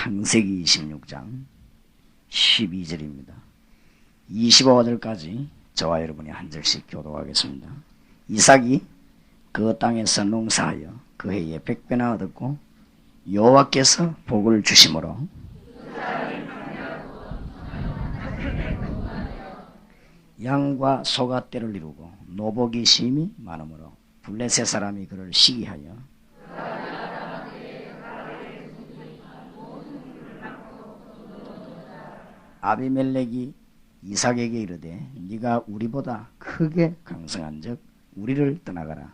창세기 26장 12절입니다. 25절까지 저와 여러분이 한 절씩 교독하겠습니다. 이삭이 그 땅에서 농사하여 그 해에 100배나 얻었고 여호와께서 복을 주심으로 양과 소가 떼를 이루고 노복이 심히 많으므로 블레셋 사람이 그를 시기하여 아비멜렉이 이삭에게 이르되 네가 우리보다 크게 강성한즉 우리를 떠나가라.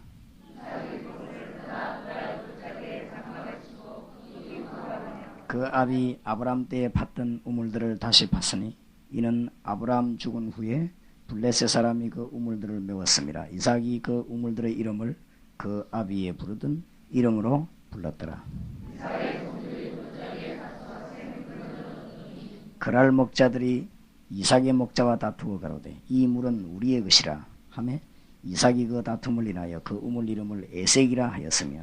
그 아비 아브람 때에 팠던 우물들을 다시 팠으니 이는 아브람 죽은 후에 블레셋 사람이 그 우물들을 메웠습니다. 이삭이 그 우물들의 이름을 그 아비에 부르던 이름으로 불렀더라. 그랄 목자들이 이삭의 목자와 다투어 가로되 이 물은 우리의 것이라 하매 이삭이 그 다툼을 인하여 그 우물 이름을 에색이라 하였으며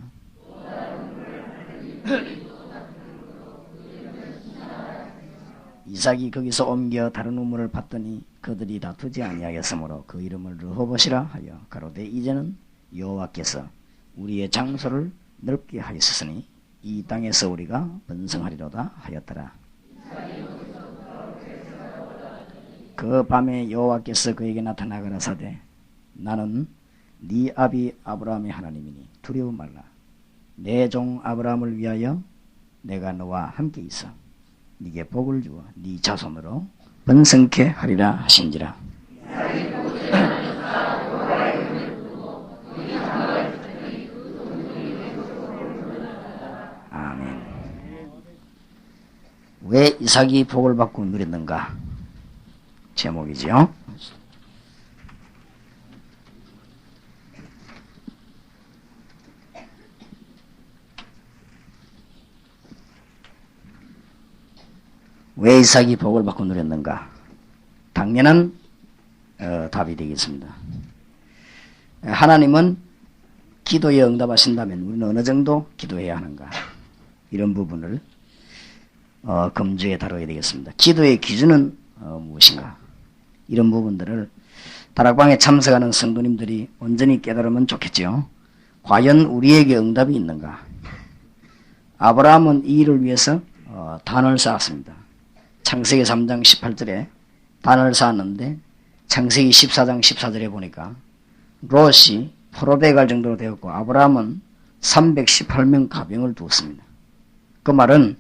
이삭이 거기서 옮겨 다른 우물을 팠더니 그들이 다투지 아니하였으므로 그 이름을 르호봇이라 하여 가로되 이제는 여호와께서 우리의 장소를 넓게 하였으니 이 땅에서 우리가 번성하리로다 하였더라. 그 밤에 여호와께서 그에게 나타나 가라사대 나는 네 아비 아브라함의 하나님이니 두려워 말라. 내 종 아브라함을 위하여 내가 너와 함께 있어 네게 복을 주어 네 자손으로 번성케 하리라 하신지라. 아멘. 왜 이삭이 복을 받고 누렸는가? 제목이죠. 왜 이삭이 복을 받고 누렸는가? 당연한 답이 되겠습니다. 하나님은 기도에 응답하신다면 우리는 어느 정도 기도해야 하는가? 이런 부분을 금주에 다뤄야 되겠습니다. 기도의 기준은 무엇인가? 이런 부분들을 다락방에 참석하는 성도님들이 온전히 깨달으면 좋겠죠. 과연 우리에게 응답이 있는가? 아브라함은 이 일을 위해서 단을 쌓았습니다. 창세기 3장 18절에 단을 쌓았는데 창세기 14장 14절에 보니까 롯이 포로되어 갈 정도로 되었고 아브라함은 318명 가병을 두었습니다. 그 말은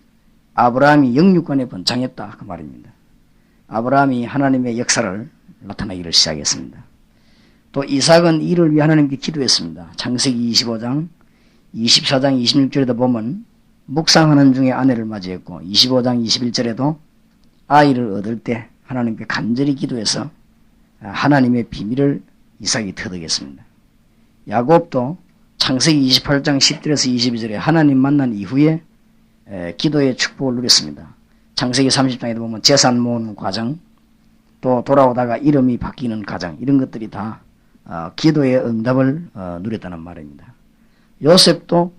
아브라함이 영육간에 번창했다 그 말입니다. 아브라함이 하나님의 역사를 나타내기를 시작했습니다. 또 이삭은 이를 위해 하나님께 기도했습니다. 창세기 25장 24장 26절에도 보면 묵상하는 중에 아내를 맞이했고 25장 21절에도 아이를 얻을 때 하나님께 간절히 기도해서 하나님의 비밀을 이삭이 터득했습니다. 야곱도 창세기 28장 10절에서 22절에 하나님 만난 이후에 기도의 축복을 누렸습니다. 창세기 30장에도 보면 재산 모으는 과정, 또 돌아오다가 이름이 바뀌는 과정, 이런 것들이 다 기도의 응답을 누렸다는 말입니다. 요셉도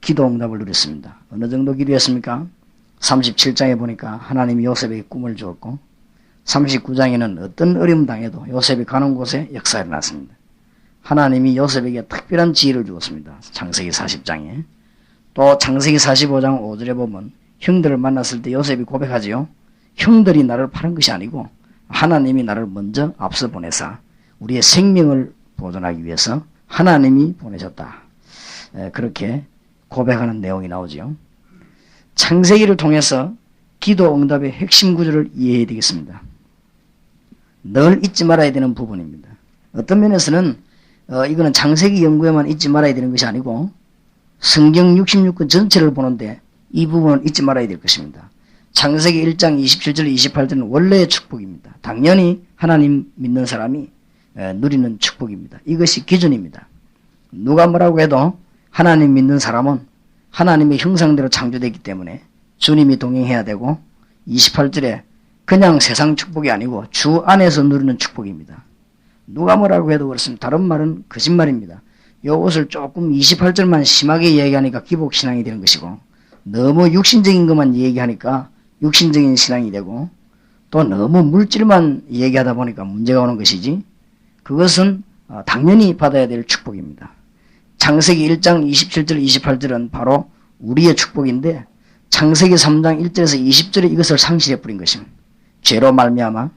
기도 응답을 누렸습니다. 어느 정도 기도했습니까? 37장에 보니까 하나님이 요셉에게 꿈을 주었고 39장에는 어떤 어려움 당해도 요셉이 가는 곳에 역사가 일어났습니다. 하나님이 요셉에게 특별한 지혜를 주었습니다. 창세기 40장에. 또 창세기 45장 5절에 보면 형들을 만났을 때 요셉이 고백하지요. 형들이 나를 파는 것이 아니고 하나님이 나를 먼저 앞서 보내사 우리의 생명을 보존하기 위해서 하나님이 보내셨다. 그렇게 고백하는 내용이 나오지요. 창세기를 통해서 기도 응답의 핵심 구조를 이해해야 되겠습니다. 늘 잊지 말아야 되는 부분입니다. 어떤 면에서는 이거는 창세기 연구에만 잊지 말아야 되는 것이 아니고 성경 66권 전체를 보는데 이 부분은 잊지 말아야 될 것입니다. 창세기 1장 27절 28절은 원래의 축복입니다. 당연히 하나님 믿는 사람이 누리는 축복입니다. 이것이 기준입니다. 누가 뭐라고 해도 하나님 믿는 사람은 하나님의 형상대로 창조되기 때문에 주님이 동행해야 되고 28절에 그냥 세상 축복이 아니고 주 안에서 누리는 축복입니다. 누가 뭐라고 해도 그렇습니다. 다른 말은 거짓말입니다. 이것을 조금 28절만 심하게 이야기하니까 기복신앙이 되는 것이고 너무 육신적인 것만 얘기하니까 육신적인 신앙이 되고 또 너무 물질만 얘기하다 보니까 문제가 오는 것이지 그것은 당연히 받아야 될 축복입니다. 창세기 1장 27절 28절은 바로 우리의 축복인데 창세기 3장 1절에서 20절에 이것을 상실해 버린 것입니다. 죄로 말미암아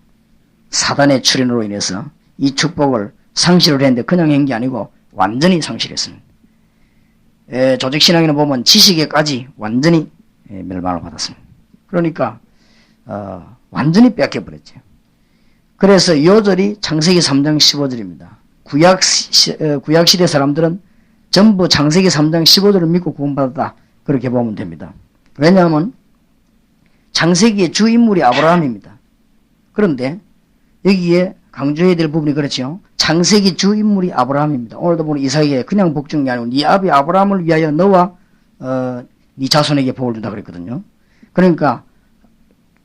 사단의 출현으로 인해서 이 축복을 상실을 했는데 그냥 한 게 아니고 완전히 상실했습니다. 조직신앙에는 보면 지식에까지 완전히 멸망을 받았습니다. 그러니까 완전히 뺏겨버렸죠. 그래서 요절이 창세기 3장 15절입니다. 구약시대 사람들은 전부 창세기 3장 15절을 믿고 구원받았다. 그렇게 보면 됩니다. 왜냐하면 창세기의 주인물이 아브라함입니다. 그런데 여기에 강조해야 될 부분이 그렇죠. 창세기 주인물이 아브라함입니다. 오늘도 보면 이삭에게 그냥 복 준 게 아니고 네 아비 아브라함을 위하여 너와 네 자손에게 복을 준다 그랬거든요. 그러니까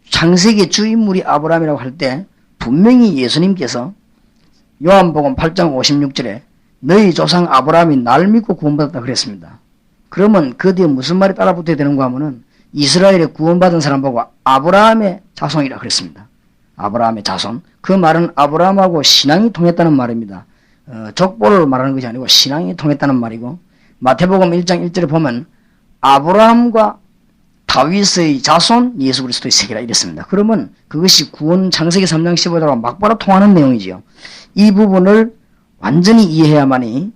창세기 주인물이 아브라함이라고 할 때 분명히 예수님께서 요한복음 8장 56절에 너희 조상 아브라함이 날 믿고 구원받았다 그랬습니다. 그러면 그 뒤에 무슨 말이 따라붙어야 되는가 하면은 이스라엘에 구원받은 사람 보고 아브라함의 자손이라 그랬습니다. 아브라함의 자손. 그 말은 아브라함하고 신앙이 통했다는 말입니다. 족보를 말하는 것이 아니고 신앙이 통했다는 말이고 마태복음 1장 1절에 보면 아브라함과 다윗의 자손 예수 그리스도의 세계라 이랬습니다. 그러면 그것이 구원 창세기 3장 15절과 막바로 통하는 내용이지요. 이 부분을 완전히 이해해야만이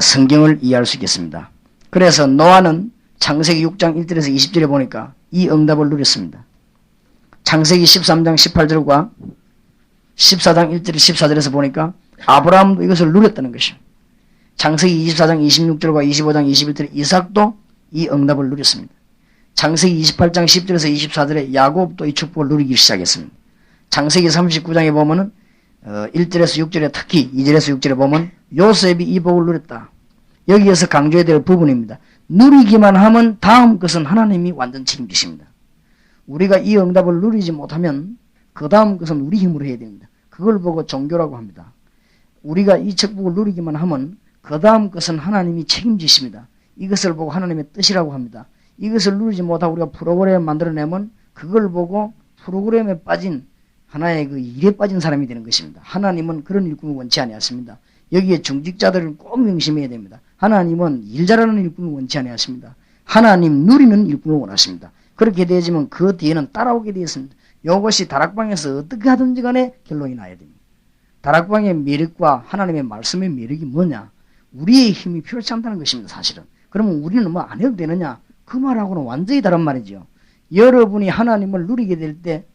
성경을 이해할 수 있겠습니다. 그래서 노아는 창세기 6장 1절에서 20절에 보니까 이 응답을 누렸습니다. 창세기 13장 18절과 14장 1절 14절에서 보니까 아브라함도 이것을 누렸다는 것이죠. 창세기 24장 26절과 25장 21절에 이삭도 이 응답을 누렸습니다. 창세기 28장 10절에서 24절에 야곱도 이 축복을 누리기 시작했습니다. 창세기 39장에 보면은 1절에서 6절에 특히 2절에서 6절에 보면 요셉이 이 복을 누렸다. 여기에서 강조해야 될 부분입니다. 누리기만 하면 다음 것은 하나님이 완전 책임지십니다. 우리가 이 응답을 누리지 못하면 그 다음 것은 우리 힘으로 해야 됩니다. 그걸 보고 종교라고 합니다. 우리가 이 축복을 누리기만 하면 그 다음 것은 하나님이 책임지십니다. 이것을 보고 하나님의 뜻이라고 합니다. 이것을 누리지 못하고 우리가 프로그램을 만들어내면 그걸 보고 프로그램에 빠진 하나의 그 일에 빠진 사람이 되는 것입니다. 하나님은 그런 일꾼을 원치 아니하십니다. 여기에 중직자들은 꼭 명심해야 됩니다. 하나님은 일 잘하는 일꾼을 원치 아니하십니다. 하나님 누리는 일꾼을 원하십니다. 그렇게 되어지면 그 뒤에는 따라오게 되었습니다. 이것이 다락방에서 어떻게 하든지 간에 결론이 나야 됩니다. 다락방의 매력과 하나님의 말씀의 매력이 뭐냐? 우리의 힘이 필요치 않다는 것입니다. 사실은. 그러면 우리는 뭐 안 해도 되느냐? 그 말하고는 완전히 다른 말이죠. 여러분이 하나님을 누리게 될 때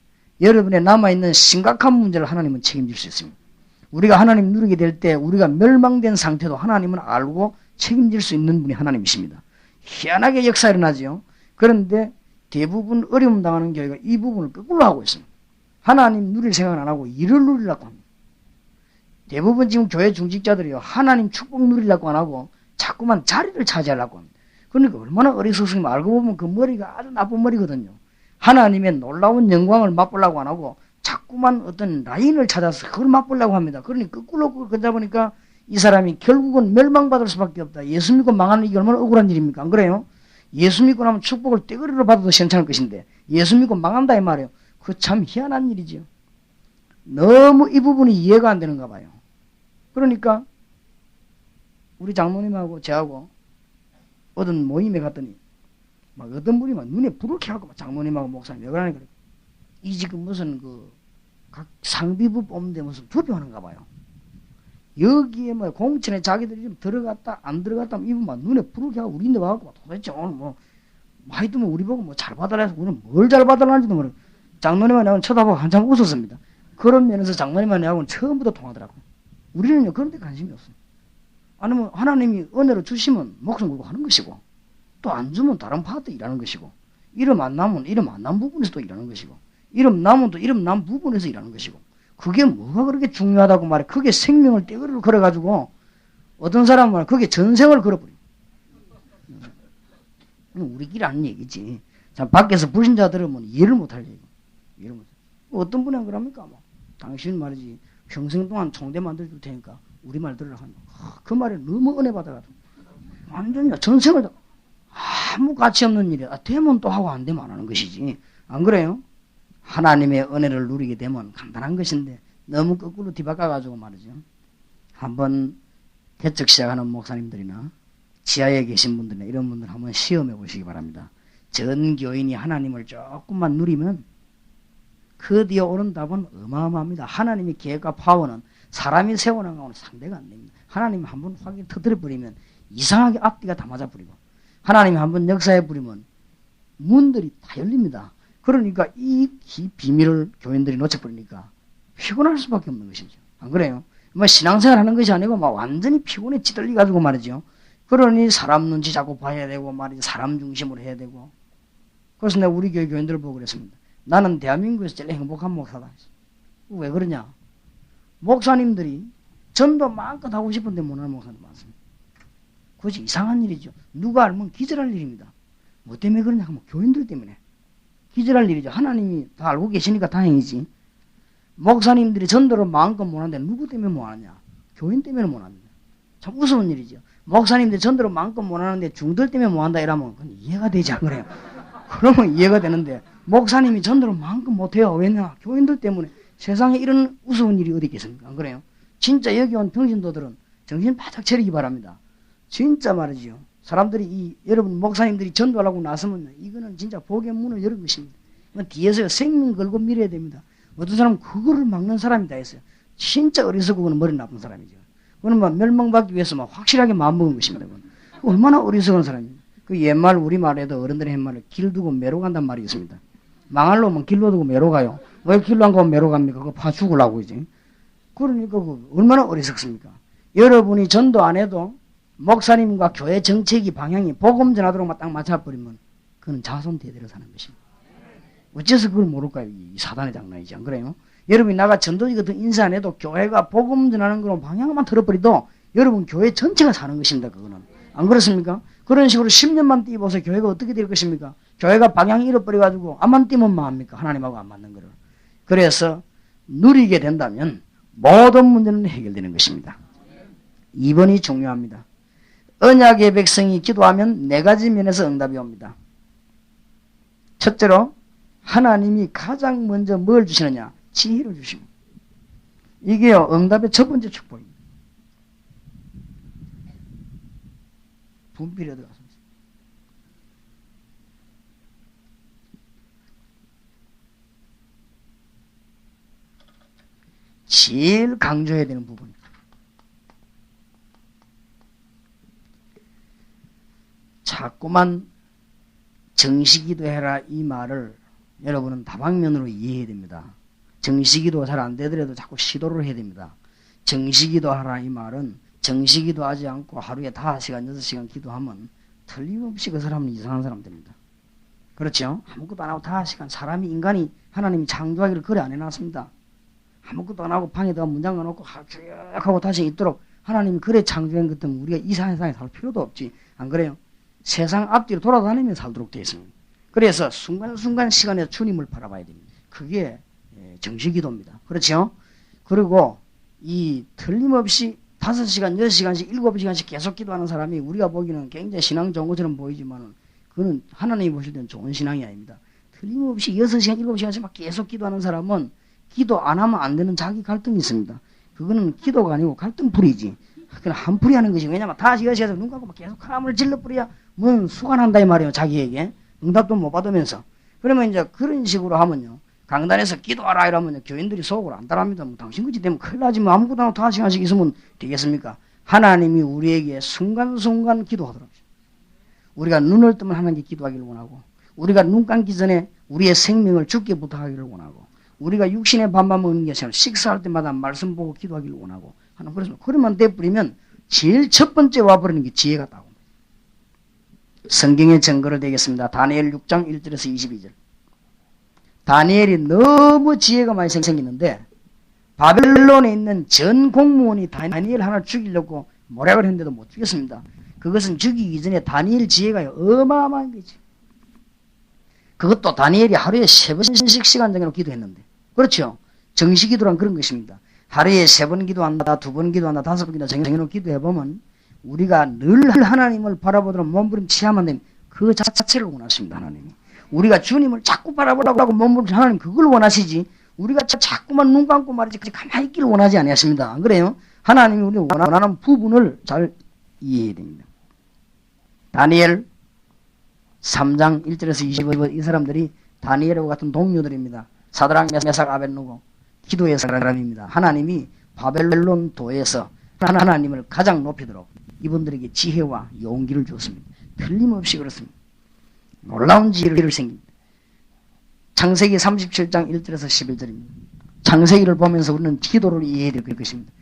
여러분의 남아있는 심각한 문제를 하나님은 책임질 수 있습니다. 우리가 하나님 누리게 될 때 우리가 멸망된 상태도 하나님은 알고 책임질 수 있는 분이 하나님이십니다. 희한하게 역사가 일어나죠. 그런데 대부분 어려움 당하는 교회가 이 부분을 거꾸로 하고 있습니다. 하나님 누릴 생각은 안 하고 일을 누리려고 합니다. 대부분 지금 교회 중직자들이요. 하나님 축복 누리려고 안 하고 자꾸만 자리를 차지하려고 합니다. 그러니까 얼마나 어리석으면 알고 보면 그 머리가 아주 나쁜 머리거든요. 하나님의 놀라운 영광을 맛보려고 안 하고 자꾸만 어떤 라인을 찾아서 그걸 맛보려고 합니다. 그러니 거꾸로 그러다 보니까 이 사람이 결국은 멸망받을 수밖에 없다. 예수 믿고 망하는 이게 얼마나 억울한 일입니까? 안 그래요? 예수 믿고 나면 축복을 떼거리로 받아도 괜찮을 것인데 예수 믿고 망한다 이 말이에요. 그거 참 희한한 일이지요. 너무 이 부분이 이해가 안 되는가 봐요. 그러니까 우리 장모님하고 저하고 어떤 모임에 갔더니 막 어떤 분이 막 눈에 불을 켜갖고 막 장모님하고 목사님 왜 그러냐 그래. 이 지금 무슨 각 상비부 뽑는데 무슨 투표하는가 봐요. 여기에 뭐 공천에 자기들이 좀 들어갔다 안 들어갔다 하면 이분 막 눈에 불을 켜고 우리인데 와갖고 도대체 오늘 뭐 하여튼 우리 보고 뭐 잘 받아라 해서 우리는 뭘 잘 받아라는지도 모르고 장모님하고 내가 쳐다보고 한참 웃었습니다. 그런 면에서 장모님하고 내하고는 처음부터 통하더라고요. 우리는요 그런 데 관심이 없어요. 아니면 하나님이 은혜를 주시면 목숨 걸고 하는 것이고 또 안 주면 다른 파트 일하는 것이고 이름 안 나면 이름 안 난 부분에서 또 일하는 것이고 이름 나면 또 이름 난 부분에서 일하는 것이고 그게 뭐가 그렇게 중요하다고 말해. 그게 생명을 떼거리로 걸어가지고 어떤 사람은 그게 전생을 걸어버려. 우리끼리 하는 얘기지. 자, 밖에서 불신자 들으면 이해를 못할 얘기. 이해를 못해. 어떤 분이 안 그럽니까? 뭐. 당신 말이지 평생 동안 총대 만들어줄 테니까 우리 말 들으라 하는 그 말에 너무 은혜 받아가지고 완전히 전생을 아무 가치 없는 일이야. 되면 또 하고 안 되면 안 하는 것이지. 안 그래요? 하나님의 은혜를 누리게 되면 간단한 것인데 너무 거꾸로 뒤바꿔가지고 말이죠. 한번 개척 시작하는 목사님들이나 지하에 계신 분들이나 이런 분들 한번 시험해 보시기 바랍니다. 전 교인이 하나님을 조금만 누리면 그 뒤에 오는 답은 어마어마합니다. 하나님의 계획과 파워는 사람이 세워놓은 것과는 상대가 안 됩니다. 하나님이 한번 확 터뜨려버리면 이상하게 앞뒤가 다 맞아버리고 하나님이 한번 역사해버리면 문들이 다 열립니다. 그러니까 이 비밀을 교인들이 놓쳐버리니까 피곤할 수밖에 없는 것이죠. 안 그래요? 뭐 신앙생활 하는 것이 아니고 막 완전히 피곤에 찌들려가지고 말이죠. 그러니 사람 눈치 자꾸 봐야 되고 말이죠. 사람 중심으로 해야 되고. 그래서 내가 우리 교회 교인들을 보고 그랬습니다. 나는 대한민국에서 제일 행복한 목사다. 왜 그러냐? 목사님들이 전도 마음껏 하고 싶은데 못하는 목사님 많습니다. 그것이 이상한 일이죠. 누가 알면 기절할 일입니다. 뭐 때문에 그러냐 하면 교인들 때문에. 기절할 일이죠. 하나님이 다 알고 계시니까 다행이지. 목사님들이 전도를 마음껏 못하는데 누구 때문에 못하느냐? 교인 때문에 못합니다. 참 우스운 일이죠. 목사님들이 전도를 마음껏 못하는데 중들 때문에 못한다 이러면 그건 이해가 되지 않아요. 그러면 이해가 되는데 목사님이 전도를 마음껏 못해요. 왜냐? 교인들 때문에. 세상에 이런 우스운 일이 어디 있겠습니까? 안 그래요? 진짜 여기 온 평신도들은 정신 바짝 차리기 바랍니다. 진짜 말이죠. 사람들이 여러분 목사님들이 전도하려고 나서면 이거는 진짜 복의 문을 열은 것입니다. 뒤에서 생명 걸고 밀어야 됩니다. 어떤 사람은 그거를 막는 사람이 다 있어요. 진짜 어리석고 그는 머리 나쁜 사람이죠. 그는 막 멸망받기 위해서 막 확실하게 마음먹은 것입니다. 얼마나 어리석은 사람입니다. 그 옛말 우리말에도 어른들의 옛말에 길 두고 매로 간단 말이 있습니다. 망할 놈은 길로 두고 매로 가요. 왜 길로 안 가고 매로 갑니까? 그거 파 죽으려고 이제. 그러니까 얼마나 어리석습니까? 여러분이 전도 안 해도 목사님과 교회 정책이 방향이 복음 전하도록 딱 맞춰버리면 그는 자손 대대로 사는 것입니다. 어째서 그걸 모를까요? 이 사단의 장난이지. 안 그래요? 여러분이 나가 전도지 같은 인사 안 해도 교회가 복음 전하는 그런 방향만 틀어버리도 여러분 교회 전체가 사는 것입니다. 그거는. 안 그렇습니까? 그런 식으로 10년만 뛰어보세요. 교회가 어떻게 될 것입니까? 교회가 방향 잃어버려가지고 앞만 뛰면 뭐합니까? 하나님하고 안 맞는 거를. 그래서 누리게 된다면 모든 문제는 해결되는 것입니다. 2번이 중요합니다. 언약의 백성이 기도하면 4가지 면에서 응답이 옵니다. 첫째로 하나님이 가장 먼저 뭘 주시느냐? 지혜를 주십니다. 이게요 응답의 첫 번째 축복입니다. 분필에 들어가서 제일 강조해야 되는 부분입니다. 자꾸만 정시기도 해라 이 말을 여러분은 다방면으로 이해해야 됩니다. 정시기도 잘 안 되더라도 자꾸 시도를 해야 됩니다. 정시기도 하라 이 말은 정시기도 하지 않고 하루에 5시간 6시간 기도하면 틀림없이 그 사람은 이상한 사람 됩니다. 그렇죠? 아무것도 안 하고 5시간 사람이 인간이 하나님이 창조하기를 그래 안 해놨습니다. 아무것도 안 하고 방에다가 문장 넣어놓고 하고 다시 있도록 하나님이 그래 창조한 것 때문에 우리가 이 세상에 살 필요도 없지. 안 그래요? 세상 앞뒤로 돌아다니며 살도록 되어 있습니다. 그래서 순간순간 시간에 주님을 바라봐야 됩니다. 그게 정시기도입니다. 그렇죠? 그리고 이 틀림없이 5시간, 6시간씩, 7시간씩 계속 기도하는 사람이 우리가 보기에는 굉장히 신앙 좋은 것처럼 보이지만 그는 하나님이 보실 때는 좋은 신앙이 아닙니다. 틀림없이 6시간, 7시간씩 막 계속 기도하는 사람은 기도 안 하면 안 되는 자기 갈등이 있습니다. 그거는 기도가 아니고 갈등풀이지. 그냥 한풀이 하는 것이. 왜냐면 다시 여시에서 눈 감고 막 계속 카람을 질러버려야 뭔 수관한다 이 말이에요. 자기에게. 응답도 못 받으면서. 그러면 이제 그런 식으로 하면요. 강단에서 기도하라 이러면 교인들이 속으로 안 따라합니다. 뭐 당신 그지 되면 큰일 나지 뭐 아무것도 안 하고 5시간씩 있으면 되겠습니까? 하나님이 우리에게 순간순간 기도하도록. 우리가 눈을 뜨면 하나님께 기도하기를 원하고 우리가 눈 감기 전에 우리의 생명을 주께 부탁하기를 원하고 우리가 육신의 밥만 먹는 게 아니라 식사할 때마다 말씀 보고 기도하기를 원하고 하는 그래서 그러면 돼버리면 제일 첫 번째 와버리는 게 지혜가 따고 성경의 증거를 대겠습니다. 다니엘 6장 1절에서 22절. 다니엘이 너무 지혜가 많이 생기는데 바벨론에 있는 전 공무원이 다니엘 하나 죽이려고 모략을 했는데도 못 죽였습니다. 그것은 죽이기 전에 다니엘 지혜가 어마어마한 거지. 그것도 다니엘이 하루에 3번씩 시간 정해놓고 기도했는데 그렇죠. 정시기도란 그런 것입니다. 하루에 3번 기도한다, 2번 기도한다, 5번 기도한다 정해놓고 기도해보면 우리가 늘 하나님을 바라보도록 몸부림치야만 되면 그 자체를 원하십니다. 하나님이. 우리가 주님을 자꾸 바라보라고 몸부림 하나님 그걸 원하시지 우리가 자꾸만 눈 감고 말이지 가만히 있기를 원하지 아니하십니다. 안 그래요? 하나님이 우리 원하는 부분을 잘 이해해야 됩니다. 다니엘 3장 1절에서 25절 이 사람들이 다니엘과 같은 동료들입니다. 사드락 메삭 아벳느고 기도의 사람입니다. 하나님이 바벨론 도에서 하나님을 가장 높이도록 이분들에게 지혜와 용기를 주었습니다. 틀림없이 그렇습니다. 놀라운 지혜를 생깁니다. 창세기 37장 1절에서 11절입니다. 창세기를 보면서 우리는 기도를 이해해야 될 것입니다.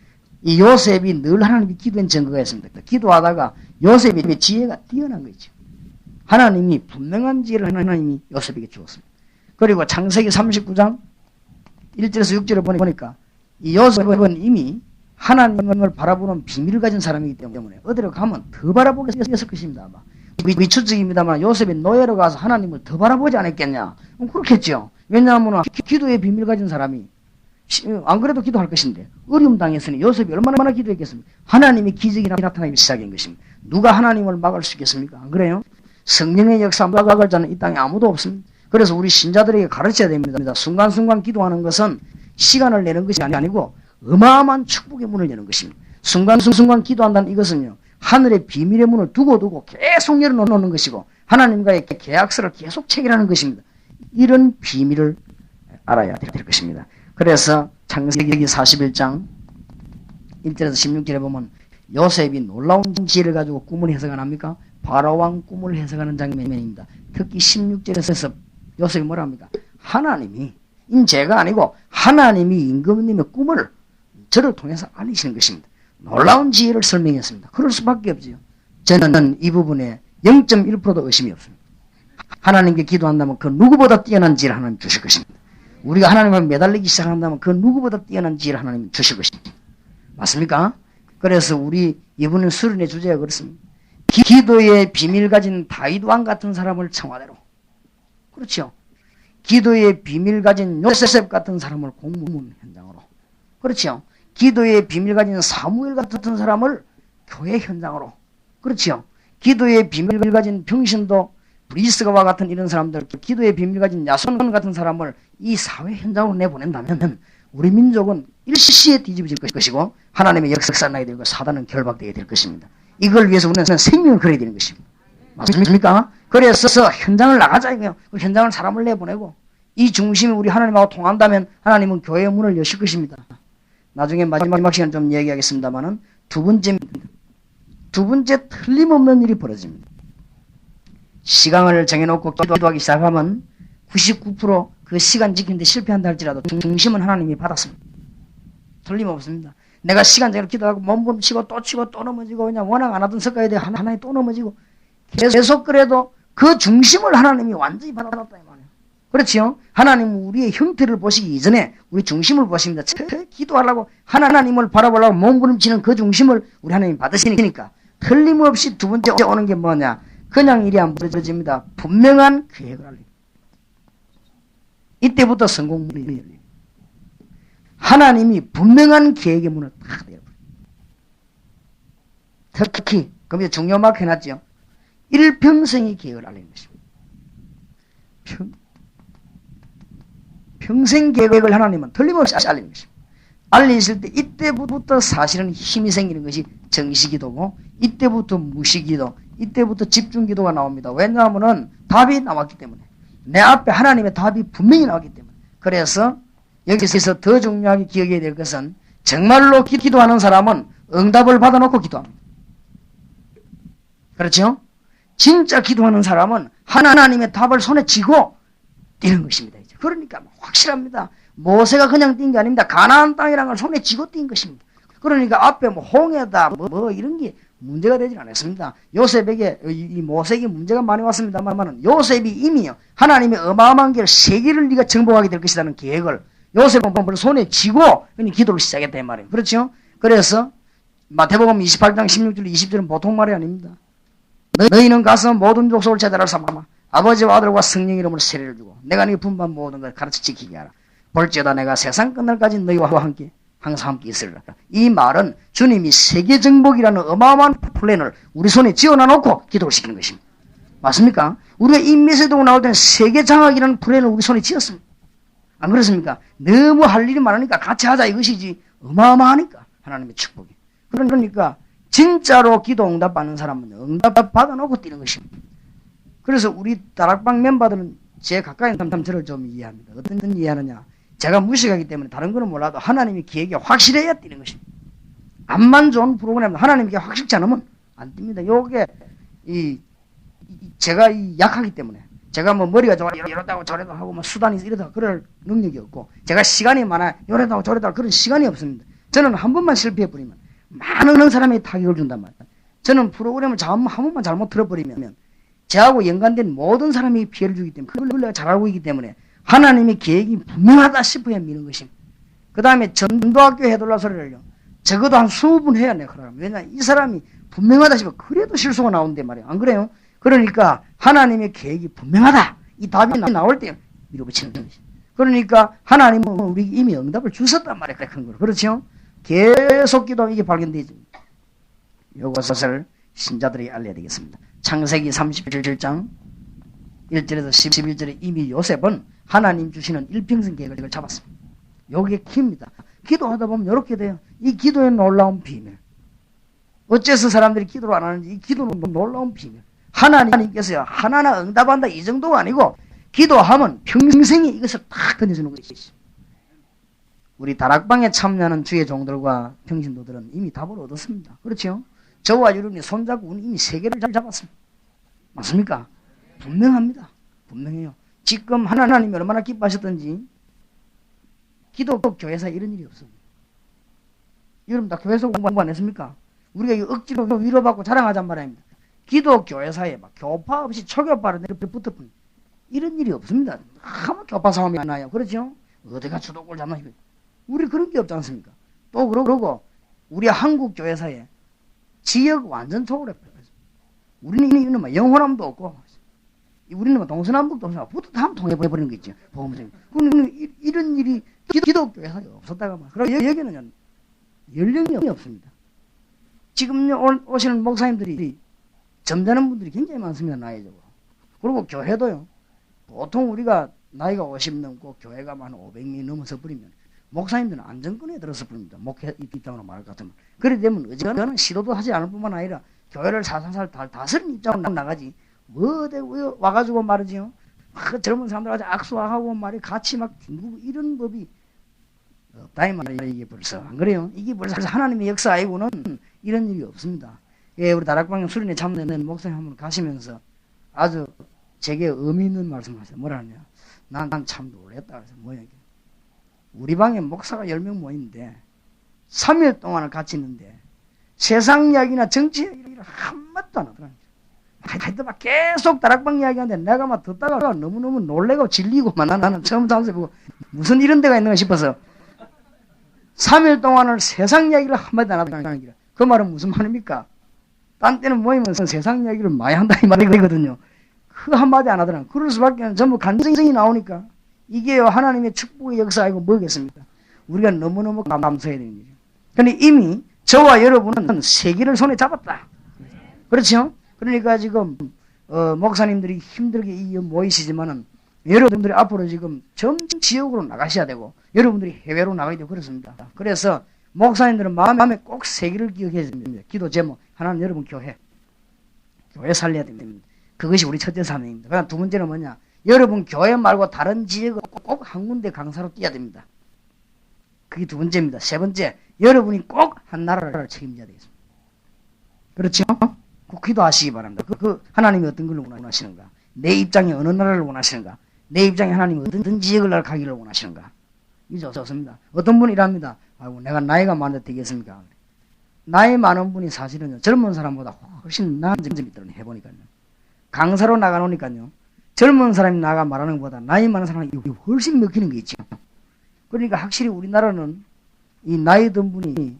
이 요셉이 늘 하나님이 기도한 증거가 있습니다. 기도하다가 요셉의 지혜가 뛰어난 거죠. 하나님이 분명한 지혜를 하나님이 요셉에게 주었습니다. 그리고 창세기 39장 1절에서 6절을 보니까 이 요셉은 이미 하나님을 바라보는 비밀을 가진 사람이기 때문에 어디로 가면 더 바라보게 됐을 것입니다. 아마. 미추적입니다만 요셉이 노예로 가서 하나님을 더 바라보지 않았겠냐? 그렇겠죠. 왜냐하면 기도의 비밀 가진 사람이 안 그래도 기도할 것인데 어려움 당했으니 요셉이 얼마나 기도했겠습니까? 하나님의 기적이 나타나기 시작한 것입니다. 누가 하나님을 막을 수 있겠습니까? 안 그래요? 성령의 역사 막을 자는 이 땅에 아무도 없습니다. 그래서 우리 신자들에게 가르쳐야 됩니다. 순간순간 기도하는 것은 시간을 내는 것이 아니고 어마어마한 축복의 문을 여는 것입니다. 순간순간 기도한다는 이것은요. 하늘의 비밀의 문을 두고 계속 열어놓는 것이고 하나님과의 계약서를 계속 체결하는 것입니다. 이런 비밀을 알아야 될 것입니다. 그래서 창세기 41장 1절에서 16절에 보면 요셉이 놀라운 지혜를 가지고 꿈을 해석을 합니까? 바로왕 꿈을 해석하는 장면입니다. 특히 16절에서 요셉이 뭐라 합니까? 하나님이 제가 아니고 하나님이 임금님의 꿈을 저를 통해서 알리시는 것입니다. 놀라운 지혜를 설명했습니다. 그럴 수밖에 없지요. 저는 이 부분에 0.1%도 의심이 없습니다. 하나님께 기도한다면 그 누구보다 뛰어난 지혜를 하나님 주실 것입니다. 우리가 하나님을 매달리기 시작한다면 그 누구보다 뛰어난 지혜를 하나님 주실 것입니다. 맞습니까? 그래서 우리 이번에 수련의 주제가 그렇습니다. 기도의 비밀 가진 다윗 왕 같은 사람을 청와대로. 그렇죠. 기도의 비밀 가진 요셉 같은 사람을 공문 현장으로. 그렇죠. 기도의 비밀 가진 사무엘 같은 사람을 교회 현장으로. 그렇죠. 기도의 비밀 가진 병신도 브리스가와 같은 이런 사람들, 기도의 비밀 가진 야손 같은 사람을 이 사회 현장으로 내보낸다면 우리 민족은 일시에 뒤집어질 것이고 하나님의 역사가 나게 되고 사단은 결박되게 될 것입니다. 이걸 위해서 우리는 생명을 걸어야 되는 것입니다. 맞습니까? 그래서 현장을 나가자 이거요. 그 현장을 사람을 내보내고 이 중심이 우리 하나님하고 통한다면 하나님은 교회의 문을 여실 것입니다. 나중에 마지막 시간 좀 얘기하겠습니다만은 두 번째 틀림없는 일이 벌어집니다. 시간을 정해놓고 기도하기 시작하면 99% 시간 지키는데 실패한다 할지라도 중심은 하나님이 받았습니다. 틀림없습니다. 내가 시간 정해놓고 기도하고 몸부림 치고 또 넘어지고 그냥 워낙 안 하던 습관에 대해 하나에 또 넘어지고 계속 그래도 그 중심을 하나님이 완전히 받았다 이 말이에요. 그렇지요? 하나님은 우리의 형태를 보시기 이전에 우리 중심을 보십니다. 기도하려고 하나님을 바라보려고 몸부림치는 그 중심을 우리 하나님이 받으시니까 틀림없이 두 번째 오는 게 뭐냐? 그냥 일이 안 벌어집니다. 분명한 계획을 알립니다. 이때부터 성공문이 열립니다. 하나님이 분명한 계획의 문을 탁 열어버립니다. 특히 거기에 중요 마크 해놨죠. 일평생의 계획을 알리는 것입니다. 평생 계획을 하나님은 틀림없이 알리는 것입니다. 알리실 때 이때부터 사실은 힘이 생기는 것이 정시기도고 이때부터 무시기도 이때부터 집중기도가 나옵니다. 왜냐하면 답이 나왔기 때문에 내 앞에 하나님의 답이 분명히 나왔기 때문에 그래서 여기서 더 중요하게 기억해야 될 것은 정말로 기도하는 사람은 응답을 받아놓고 기도합니다. 그렇죠? 진짜 기도하는 사람은 하나님의 답을 손에 쥐고 뛰는 것입니다. 그러니까 확실합니다. 모세가 그냥 뛴 게 아닙니다. 가나안 땅이라는 걸 손에 쥐고 뛴 것입니다. 그러니까 앞에 홍해다 이런 게 문제가 되질 않았습니다. 요셉에게 이 모세에게 문제가 많이 왔습니다만 요셉이 이미요 하나님의 어마어마한 길 세계를 네가 정복하게 될 것이라는 계획을 요셉은 손에 쥐고 기도를 시작했다 이 말이에요. 그렇죠? 그래서 마태복음 28장 16절 20절은 보통 말이 아닙니다. 너희는 가서 모든 족속을 제자로 삼아 아버지와 아들과 성령 이름으로 세례를 주고 내가 네게 분반 모든 걸 가르쳐 지키게 하라. 볼지어다 내가 세상 끝날까지 너희와 함께 항상 함께 있으리라. 이 말은 주님이 세계 정복이라는 어마어마한 플랜을 우리 손에 쥐어놔놓고 기도를 시키는 것입니다. 맞습니까? 우리가 인미세동 나올 때는 세계장학이라는 플랜을 우리 손에 쥐었습니다. 안 그렇습니까? 너무 할 일이 많으니까 같이 하자 이것이지 어마어마하니까 하나님의 축복이. 그러니까 진짜로 기도 응답 받는 사람은 응답 받아놓고 뛰는 것입니다. 그래서 우리 다락방 멤버들은 제 가까이 있는 저를 좀 이해합니다. 어떤 이해하느냐? 제가 무식하기 때문에 다른 거는 몰라도 하나님의 계획이 확실해야 뛰는 것입니다. 암만 좋은 프로그램 하나님께 확실치 않으면 안 뜁니다. 요게 제가 약하기 때문에 제가 뭐 머리가 좋아 이러다고 저러다 하고 뭐 수단이 이러다 그럴 능력이 없고 제가 시간이 많아 이러다고 저러다 그런 시간이 없습니다. 저는 한 번만 실패해 버리면 많은 사람에게 타격을 준단 말이에요. 저는 프로그램을 한 번만 잘못 틀어버리면 저하고 연관된 모든 사람이 피해를 주기 때문에 그걸 내가 잘 알고 있기 때문에 하나님의 계획이 분명하다 싶어야 믿는 것입니다. 그 다음에 전도학교 해달라 소리를요. 적어도 한 20분 해야 내가 그러면. 왜냐 이 사람이 분명하다 싶어 그래도 실수가 나온단 말이에요. 안 그래요? 그러니까 하나님의 계획이 분명하다. 이 답이 나올 때 밀어붙이는 것이. 그러니까 하나님은 우리에게 이미 응답을 주셨단 말이에요. 큰 거로. 그렇죠? 계속 기도하면 이게 발견되죠. 이것을 신자들이 알려야 되겠습니다. 창세기 37장 1절에서 11절에 이미 요셉은 하나님 주시는 일평생 계획을 잡았습니다. 여기에 키입니다. 기도하다 보면 이렇게 돼요. 이 기도의 놀라운 비밀. 어째서 사람들이 기도를 안 하는지 이 기도는 놀라운 비밀. 하나님께서요 하나하나 응답한다 이 정도가 아니고 기도하면 평생에 이것을 탁 던져주는 것이죠. 우리 다락방에 참여하는 주의 종들과 평신도들은 이미 답을 얻었습니다. 그렇죠? 저와 여러분이 손잡고 이미 세계를 잘 잡았습니다. 맞습니까? 분명합니다. 분명해요. 지금 하나님이 얼마나 기뻐하셨던지 기독교 교회사에 이런 일이 없습니다. 여러분 다 교회에서 공부 안 했습니까? 우리가 억지로 위로받고 자랑하잔 말입니다. 기독교회사에 막 교파 없이 초교파를 붙어뿐 이런 일이 없습니다. 아무 교파 싸움이 안 나요. 그렇죠? 어디가 주도골 잡나 이거. 우리 그런 게 없지 않습니까? 또 그러고 우리 한국 교회사에 지역 완전 초월해버려요. 우리는 이거는 뭐 영혼함도 없고 우리는 뭐 동서남북도 없어. 붙어 다 통해버리는 거 있죠. 보험적인. 그러면 이런 일이 기독교회사에 없었다가 막. 그리고 여기는 연령이 없습니다. 지금 오시는 목사님들이 점잖은 분들이 굉장히 많습니다. 나이적으로. 그리고 교회도요. 보통 우리가 나이가 50 넘고 교회가 한 500명이 넘어서 버리면 목사님들은 안정권에 들어서 버립니다. 목회 입장으로 말할 것 같으면. 그래 되면 어지간하면 시도도 하지 않을 뿐만 아니라 교회를 살살 다스리는 입장으로 나가지. 뭐 와가지고 말이지요. 젊은 사람들하고 악수하고 말이 같이 막 뒹구고 이런 법이 없다 이 말이에요. 이게 벌써 안 그래요? 이게 벌써 하나님의 역사 아니고는 이런 일이 없습니다. 예, 우리 다락방 수련회 참여된 목사님 한번 가시면서 아주 제게 의미 있는 말씀을 하세요. 뭐라냐? 난 참 놀랬다. 그래서 뭐야 이게? 우리 방에 목사가 10명 모이는데 3일 동안을 같이 있는데 세상 이야기나 정치 이야기를 한마디도 안 하더라고요. 하여튼 막 계속 다락방 이야기하는데 내가 막 듣다가 너무너무 놀래고 질리고 나는 처음 잠수 보고 무슨 이런 데가 있는가 싶어서 3일 동안을 세상 이야기를 한마디도 안 하더라고요. 그 말은 무슨 말입니까? 딴 때는 모이면 세상 이야기를 많이 한다 이 말이거든요. 그 한마디 안 하더라고요. 그럴 수밖에 전부 간증이 나오니까 이게 하나님의 축복의 역사이고 뭐겠습니까? 우리가 너무너무 감사해야 되는 일이죠. 근데 이미 저와 여러분은 세계를 손에 잡았다. 그렇죠? 그러니까 지금 목사님들이 힘들게 모이시지만은 여러분들이 앞으로 지금 전 지역으로 나가셔야 되고 여러분들이 해외로 나가야 되고 그렇습니다. 그래서 목사님들은 마음에 꼭 세계를 기억해야 됩니다. 기도 제목 하나는 여러분 교회 살려야 됩니다. 그것이 우리 첫째 사명입니다. 그다음 두 번째는 뭐냐? 여러분 교회 말고 다른 지역을 꼭 한 군데 강사로 뛰어야 됩니다. 그게 두 번째입니다. 세 번째, 여러분이 꼭 한 나라를 책임져야 되겠습니다. 그렇죠? 꼭 기도하시기 바랍니다. 하나님이 어떤 걸 원하시는가? 내 입장이 어느 나라를 원하시는가? 내 입장에 하나님이 어떤 지역을 가기를 원하시는가? 이게 좋습니다. 어떤 분이 이랍니다. 아이고, 내가 나이가 많은데 되겠습니까? 나이 많은 분이 사실은 젊은 사람보다 훨씬 나은 점이 있더라고요. 해보니까요. 강사로 나가놓으니까요. 젊은 사람이 나가 말하는 것보다 나이 많은 사람이 훨씬 먹히는 게 있죠. 그러니까 확실히 우리나라는 이 나이 든 분이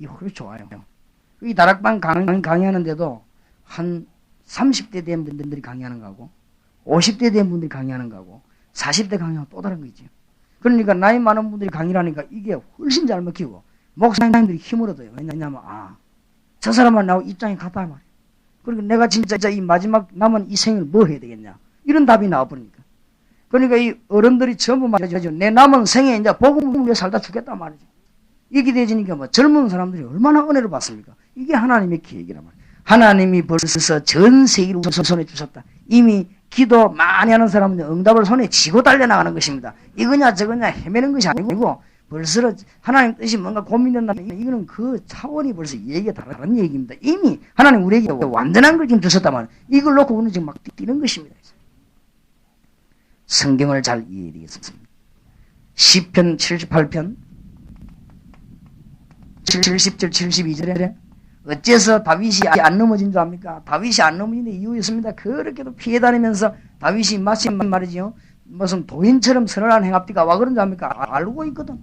훨씬 좋아요. 이 다락방 강의하는데도 한 30대 된 분들이 강의하는 거하고 50대 된 분들이 강의하는 거하고 40대 강의하고 또 다른 거 있죠. 그러니까 나이 많은 분들이 강의를 하니까 이게 훨씬 잘 먹히고 목사님들이 힘을 얻어요. 왜냐하면 저 사람만 나하고 입장이 같다 말이에요. 그러니까 내가 진짜 이 마지막 남은 이 생을 뭐 해야 되겠냐. 이런 답이 나와버리니까. 그러니까 이 어른들이 전부 말이죠. 내 남은 생에 이제 복음을 위해 살다 죽겠단 말이죠. 이게 되지니까 뭐 젊은 사람들이 얼마나 은혜를 받습니까? 이게 하나님의 계획이란 말이에요. 하나님이 벌써 전 세계를 손에 주셨다. 이미 기도 많이 하는 사람은 응답을 손에 쥐고 달려나가는 것입니다. 이거냐 저거냐 헤매는 것이 아니고 벌써 하나님 뜻이 뭔가 고민된다면 이거는 그 차원이 벌써 얘기가 다른 얘기입니다. 이미 하나님 우리에게 완전한 걸 지금 주셨단 말이에요. 이걸 놓고 우리는 지금 막 뛰는 것입니다. 성경을 잘 이해해야 되겠습니다. 시편 78편 70절 72절에 어째서 다윗이 안 넘어진 줄 압니까? 다윗이 안 넘어진 데 이유였습니다. 그렇게도 피해 다니면서 다윗이 마침 말이죠. 무슨 도인처럼 선언한 행합디가 와 그런 줄 압니까? 알고 있거든.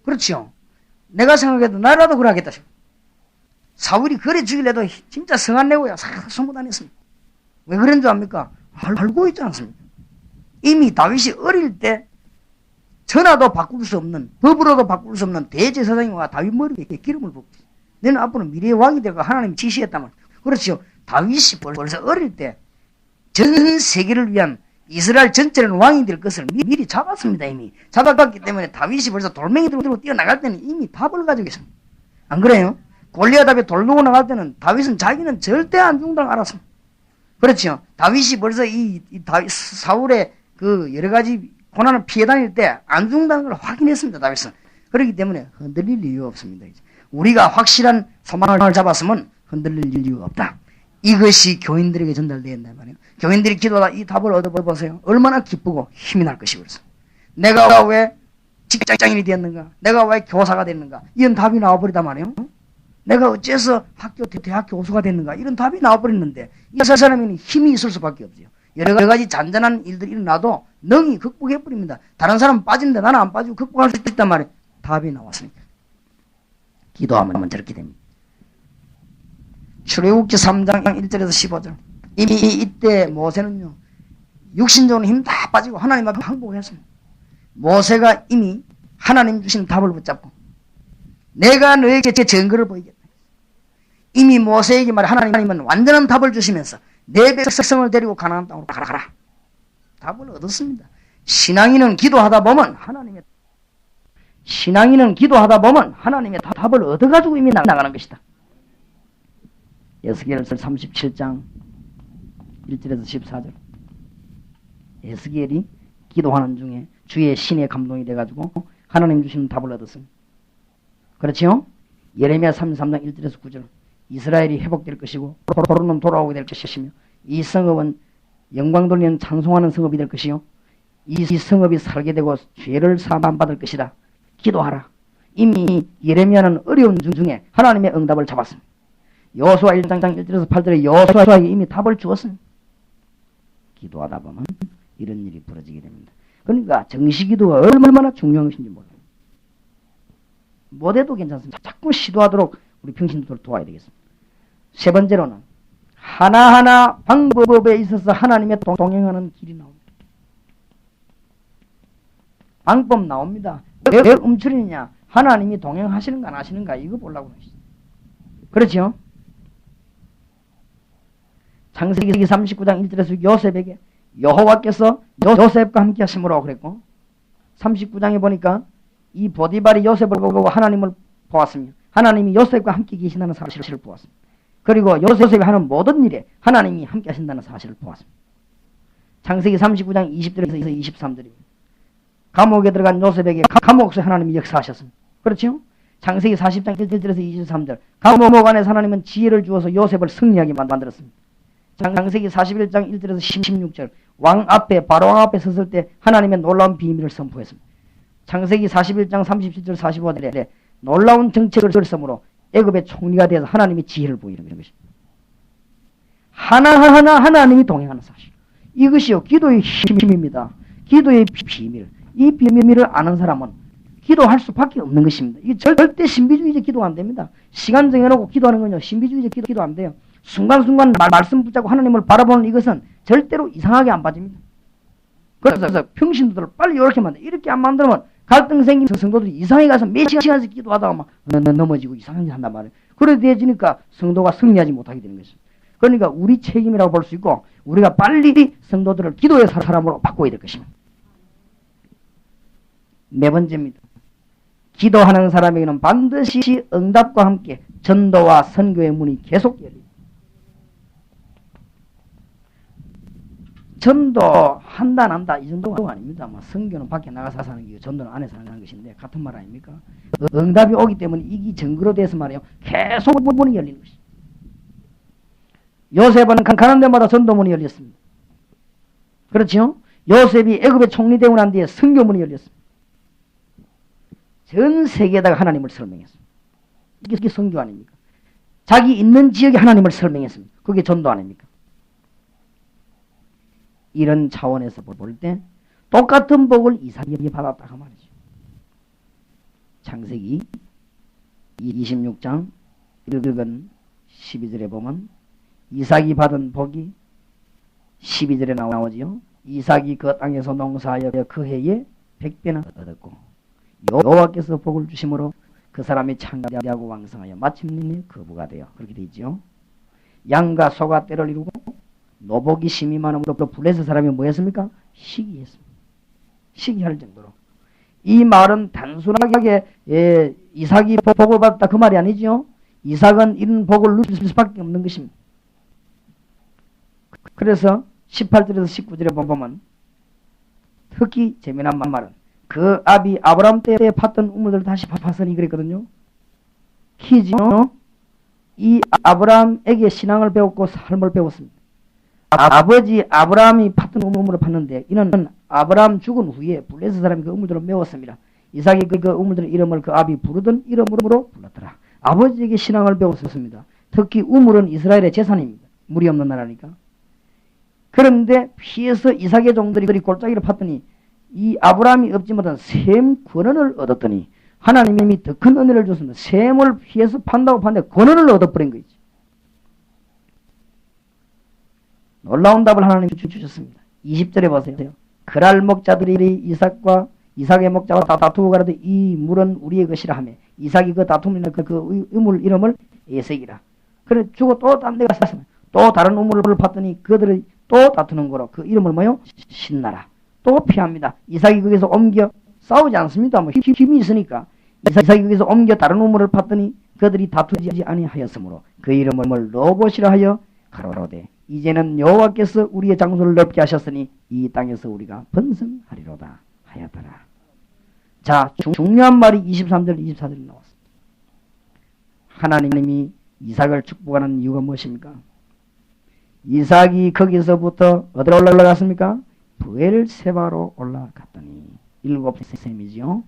그렇죠. 내가 생각해도 나라도 그러겠다 싶어. 사울이 그래 죽일래도 진짜 성안 내고야 싹 소문 다녔습니다. 왜 그런 줄 압니까? 알고 있지 않습니까? 이미 다윗이 어릴 때 전화도 바꿀 수 없는, 법으로도 바꿀 수 없는 대제사장과 다윗 머리에 기름을 붓지. 너는 앞으로 미래의 왕이 되고 하나님이 지시했다면. 그렇죠. 다윗이 벌써 어릴 때 전 세계를 위한 이스라엘 전체는 왕이 될 것을 미리 잡았습니다. 이미 잡아갔기 때문에 다윗이 벌써 돌멩이 들고 뛰어나갈 때는 이미 답을 가지고 있습니다. 안 그래요? 골리앗 앞에 돌 놓고 나갈 때는 다윗은 자기는 절대 안 죽는다는 알았습니다. 그렇죠. 다윗이 벌써 사울의 그 여러 가지 고난을 피해 다닐 때 안 죽는다는 걸 확인했습니다. 다윗은. 그렇기 때문에 흔들릴 이유가 없습니다. 이제. 우리가 확실한 소망을 잡았으면 흔들릴 이유가 없다. 이것이 교인들에게 전달되어야 된단 말이에요. 교인들이 기도하다 이 답을 얻어보세요. 얼마나 기쁘고 힘이 날 것이 그래서. 내가 왜 직장인이 되었는가? 내가 왜 교사가 됐는가? 이런 답이 나와버리단 말이에요. 내가 어째서 대학 교수가 됐는가? 이런 답이 나와버리는데 이 사람에는 힘이 있을 수밖에 없어요. 여러 가지 잔잔한 일들이 일어나도 능히 극복해버립니다. 다른 사람은 빠지는데 나는 안 빠지고 극복할 수 있단 말이에요. 답이 나왔으니까. 기도하면 저렇게 됩니다. 출애굽기 3장 1절에서 15절. 이미 이때 모세는요. 육신적으로 힘 다 빠지고 하나님 앞에 항복했습니다. 모세가 이미 하나님 주신 답을 붙잡고 내가 너에게 제 증거를 보이겠다. 이미 모세에게 말해 하나님은 완전한 답을 주시면서 내 백성을 데리고 가나안 땅으로 가라. 답을 얻었습니다. 신앙인은 기도하다 보면 하나님의 답을 얻어가지고 이미 나가는 것이다. 에스겔서 37장 1절에서 14절. 에스겔이 기도하는 중에 주의 신의 감동이 돼가지고 하나님 주시는 답을 얻었습니다. 그렇지요? 예레미야 33장 1절에서 9절. 이스라엘이 회복될 것이고 포로는 돌아오게 될 것이며 이 성읍은 영광 돌리는 찬송하는 성읍이 될 것이요 이 성읍이 살게 되고 죄를 사함받을 것이다. 기도하라. 이미 예레미야는 어려운 중에 하나님의 응답을 잡았습니다. 여호수아 1장 1절에서 8절에 여호수아에게 이미 답을 주었습니다. 기도하다 보면 이런 일이 벌어지게 됩니다. 그러니까 정시기도가 얼마나 중요한 것인지 몰라요. 못해도 괜찮습니다. 자꾸 시도하도록 우리 평신도를 도와야 되겠습니다. 세 번째로는 하나하나 방법에 있어서 하나님의 동행하는 길이 나옵니다. 방법 나옵니다. 왜 움츠리느냐? 하나님이 동행하시는가 안 하시는가 이거 보려고 하시죠. 그렇죠? 창세기 39장 1절에서 요셉에게 여호와께서 요셉과 함께 하심으로 그랬고 39장에 보니까 이 보디발이 요셉을 보고 하나님을 보았으며 하나님이 요셉과 함께 계신다는 사실을 보았습니다. 그리고 요셉이 하는 모든 일에 하나님이 함께 하신다는 사실을 보았습니다. 창세기 39장 20절에서 23절입니다. 감옥에 들어간 요셉에게 감옥에서 하나님이 역사하셨습니다. 그렇죠? 창세기 40장 1절에서 23절. 감옥 안에서 하나님은 지혜를 주어서 요셉을 승리하게 만들었습니다. 창세기 41장 1절에서 16절. 왕 앞에 바로 왕 앞에 섰을 때 하나님의 놀라운 비밀을 선포했습니다. 창세기 41장 37절 45절에 놀라운 정책을 쓰므로 애굽의 총리가 되어서 하나님이 지혜를 보이는 것입니다. 하나하나 하나님이 동행하는 사실. 이것이요 기도의 힘입니다. 기도의 비밀. 이 비밀을 아는 사람은 기도할 수밖에 없는 것입니다. 이게 절대 신비주의적 기도가 안 됩니다. 시간 정해놓고 기도하는 건요 신비주의적 기도 안 돼요. 순간순간 말씀 붙잡고 하나님을 바라보는 이것은 절대로 이상하게 안 빠집니다. 그래서 평신도들을 빨리 이렇게 만들어. 이렇게 안 만들면 갈등 생긴 성도들이 이상하게 가서 몇 시간씩 기도하다가 막 넘어지고 이상하게 한단 말이에요. 그래 되어지니까 성도가 승리하지 못하게 되는 것입니다. 그러니까 우리 책임이라고 볼 수 있고 우리가 빨리 성도들을 기도의 사람으로 바꿔야 될 것입니다. 네 번째입니다. 기도하는 사람에게는 반드시 응답과 함께 전도와 선교의 문이 계속 열립니다. 전도한다 안 한다 이 정도가 아닙니다. 선교는 밖에 나가서 사는 거고 전도는 안에서 하는 것인데 같은 말 아닙니까? 응답이 오기 때문에 이게 증거로 돼서 말이에요. 계속 문이 열리는 것입니다. 요셉은 가는 데마다 전도문이 열렸습니다. 그렇죠? 요셉이 애굽의 총리 되고 난 뒤에 선교문이 열렸습니다. 전 세계에다가 하나님을 설명했습니다. 이게 선교 아닙니까? 자기 있는 지역에 하나님을 설명했습니다. 그게 전도 아닙니까? 이런 차원에서 볼 때 똑같은 복을 이삭이 받았다 그 말이죠. 창세기 26장 1근 12절에 보면 이삭이 받은 복이 12절에 나오지요. 이삭이 그 땅에서 농사하여 그 해에 100배나 얻었고 여호와께서 복을 주심으로 그 사람이 창대하고 왕성하여 마침내 거부가 되어 그렇게 되죠. 양과 소가 때를 이루고 노복이 심히 많음으로 블레셋 사람이 뭐했습니까? 시기했습니다. 시기할 정도로. 이 말은 단순하게 이삭이 복을 받았다 그 말이 아니죠. 이삭은 이런 복을 누릴 수밖에 없는 것입니다. 그래서 18절에서 19절에 보면 특히 재미난 말은 그 아비 아브라함 때에 팠던 우물들 다시 파서니 그랬거든요. 키지요. 이 아브라함에게 신앙을 배웠고 삶을 배웠습니다. 아버지 아브라함이 팠던 우물을 팠는데 이는 아브라함 죽은 후에 블레셋 사람이 그 우물들을 메웠습니다. 이삭이 그 우물들의 이름을 그 아비 부르던 이름으로 불렀더라. 아버지에게 신앙을 배웠었습니다. 특히 우물은 이스라엘의 재산입니다. 물이 없는 나라니까. 그런데 피해서 이삭의 종들이 골짜기를 팠더니 이 아브라함이 얻지 못한 셈 권한을 얻었더니 하나님이 더 큰 은혜를 줬습니다. 셈을 피해서 판다고 판데 권한을 얻어버린 거지. 놀라운 답을 하나님이 주셨습니다. 20절에 보세요. 그랄 목자들이 이삭의 목자와 다투고 가라되 이 물은 우리의 것이라 하며 이삭이 그 다툼이나 그 우물 이름을 에색이라. 그래 주고 또 딴 데 가서 또 다른 우물을 봤더니 그들이 또 다투는 거로 그 이름을 뭐요? 신나라. 또 피합니다. 이삭이 거기서 옮겨 싸우지 않습니다. 뭐 힘이 있으니까 이삭이 거기서 옮겨 다른 우물을 봤더니 그들이 다투지 아니하였으므로 그 이름을 로봇이라 하여 가로되 이제는 여호와께서 우리의 장소를 넓게 하셨으니 이 땅에서 우리가 번성하리로다 하였더라. 자, 중요한 말이 23절 24절에 나왔습니다. 하나님이 이삭을 축복하는 이유가 무엇입니까? 이삭이 거기서부터 어디로 올라갔습니까? 브엘세바로 올라갔더니 일곱 셈이지요.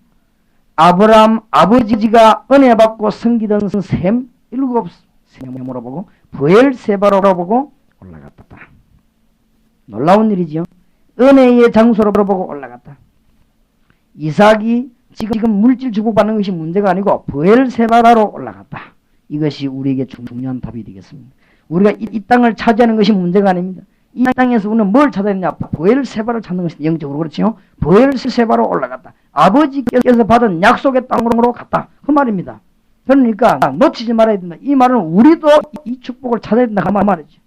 아브라함 아버지가 은혜 받고 섬기던 셈 일곱 셈으로 보고 브엘세바로 보고 올라갔다. 놀라운 일이지요. 은혜의 장소로 보고 올라갔다. 이삭이 지금 물질 주고받는 것이 문제가 아니고 브엘세바로 올라갔다. 이것이 우리에게 중요한 답이 되겠습니다. 우리가 이 땅을 차지하는 것이 문제가 아닙니다. 이 땅에서 우리는 뭘 찾아야 되냐? 브엘세바를 찾는 것이 영적으로 그렇지요. 브엘세바로 올라갔다. 아버지께서 받은 약속의 땅으로 갔다. 그 말입니다. 그러니까 놓치지 말아야 된다. 이 말은 우리도 이 축복을 찾아야 된다. 그 말이죠.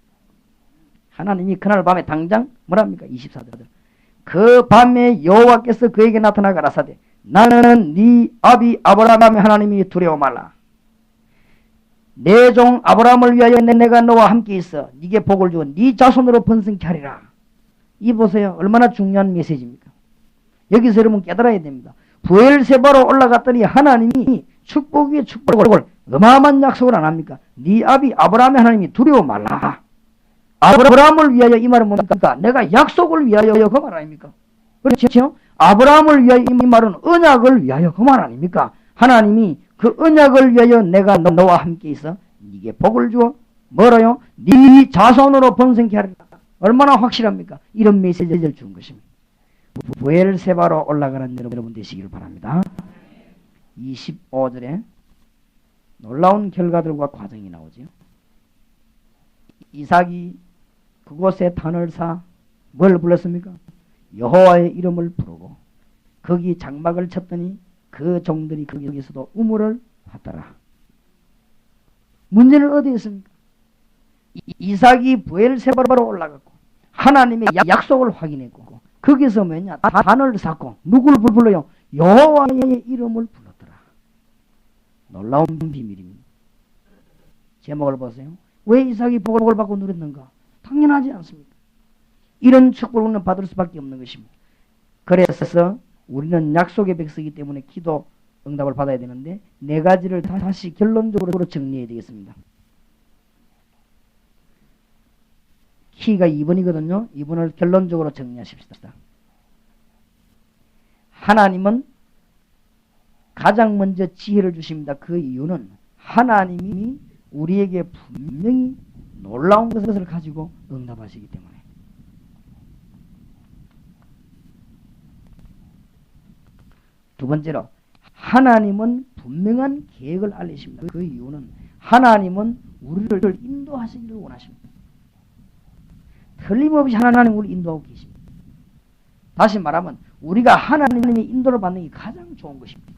하나님이 그날 밤에 당장 뭐랍니까? 24절. 그 밤에 여호와께서 그에게 나타나 가라사대 나는 네 아비 아브라함의 하나님이 두려워 말라. 내 종 아브라함을 위하여 내가 너와 함께 있어 네게 복을 주어 네 자손으로 번성케 하리라. 이 보세요. 얼마나 중요한 메시지입니까? 여기서 여러분 깨달아야 됩니다. 브엘세바로 올라갔더니 하나님이 축복 위에 축복을 어마어마한 약속을 안 합니까? 네 아비 아브라함의 하나님이 두려워 말라. 아브라함을 위하여 이 말은 뭡니까? 내가 약속을 위하여 그 말 아닙니까? 그렇죠? 아브라함을 위하여 이 말은 언약을 위하여 그 말 아닙니까? 하나님이 그 언약을 위하여 내가 너와 함께 있어 네게 복을 주어 뭐라요? 네 자손으로 번성케 하리라. 얼마나 확실합니까? 이런 메시지를 준 것입니다. 브엘세바로 올라가는 여러분 되시기를 바랍니다. 25절에 놀라운 결과들과 과정이 나오죠. 이삭이 그곳에 단을 사 뭘 불렀습니까? 여호와의 이름을 부르고 거기 장막을 쳤더니 그 종들이 거기서도 우물을 받더라. 문제는 어디에 있습니까? 이삭이 브엘세바로 올라갔고 하나님의 약속을 확인했고 거기서 뭐냐 단을 쌓고 누구를 불러요? 여호와의 이름을 불렀더라. 놀라운 비밀입니다. 제목을 보세요. 왜 이삭이 복을 받고 누렸는가? 당연하지 않습니까? 이런 축복을 받을 수밖에 없는 것입니다. 그래서 우리는 약속의 백성이기 때문에 기도 응답을 받아야 되는데 네 가지를 다시 결론적으로 정리해야 되겠습니다. 키가 2번이거든요. 2번을 결론적으로 정리하십시다. 하나님은 가장 먼저 지혜를 주십니다. 그 이유는 하나님이 우리에게 분명히 놀라운 것을 가지고 응답하시기 때문에. 두 번째로 하나님은 분명한 계획을 알리십니다. 그 이유는 하나님은 우리를 인도하시기를 원하십니다. 틀림없이 하나님 우리를 인도하고 계십니다. 다시 말하면 우리가 하나님의 인도를 받는 게 가장 좋은 것입니다.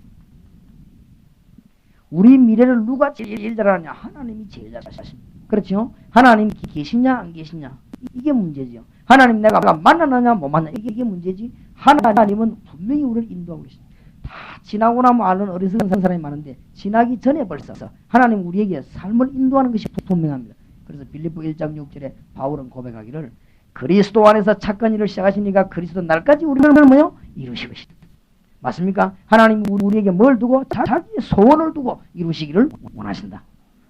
우리 미래를 누가 제일 잘 아냐? 하나님이 제일 잘 아십니다. 그렇죠? 하나님 계시냐 안 계시냐? 이게 문제죠. 하나님 내가 만나느냐 못 만나냐? 이게 문제지. 하나님은 분명히 우리를 인도하고 계십니다. 다 지나고 나면 아는 어리석은 사람이 많은데 지나기 전에 벌써 하나님 우리에게 삶을 인도하는 것이 분명합니다. 그래서 빌립보 1장 6절에 바울은 고백하기를 그리스도 안에서 착한 일을 시작하시니까 그리스도 날까지 우리를 뭐요? 이루실 것이다. 맞습니까? 하나님 우리에게 뭘 두고? 자기의 소원을 두고 이루시기를 원하신다.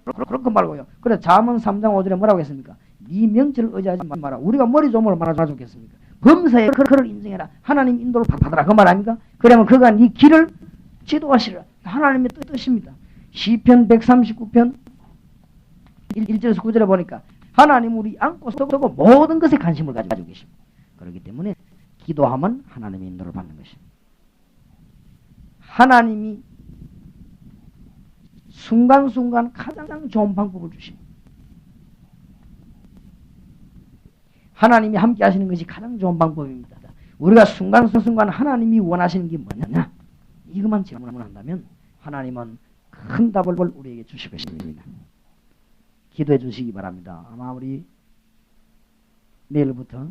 그렇게 말고요. 그래 잠언 3장 5절에 뭐라고 했습니까? 네 명철을 의지하지 마라. 우리가 머리 좀 얼마나 좋겠습니까? 범사에 그를 인정해라. 하나님 인도를 받아라. 그 말 아닙니까? 그러면 그가 네 길을 지도하시라. 하나님의 뜻입니다. 시편 139편 1절에서 9절에 보니까 하나님 우리 안고 서고 모든 것에 관심을 가지고 계십니다. 그렇기 때문에 기도하면 하나님의 인도를 받는 것입니다. 하나님이 순간순간 가장 좋은 방법을 주십니다. 하나님이 함께 하시는 것이 가장 좋은 방법입니다. 우리가 순간순간 하나님이 원하시는 게 뭐냐? 이것만 질문한다면 하나님은 큰 답을 우리에게 주실 것입니다. 기도해 주시기 바랍니다. 아마 우리 내일부터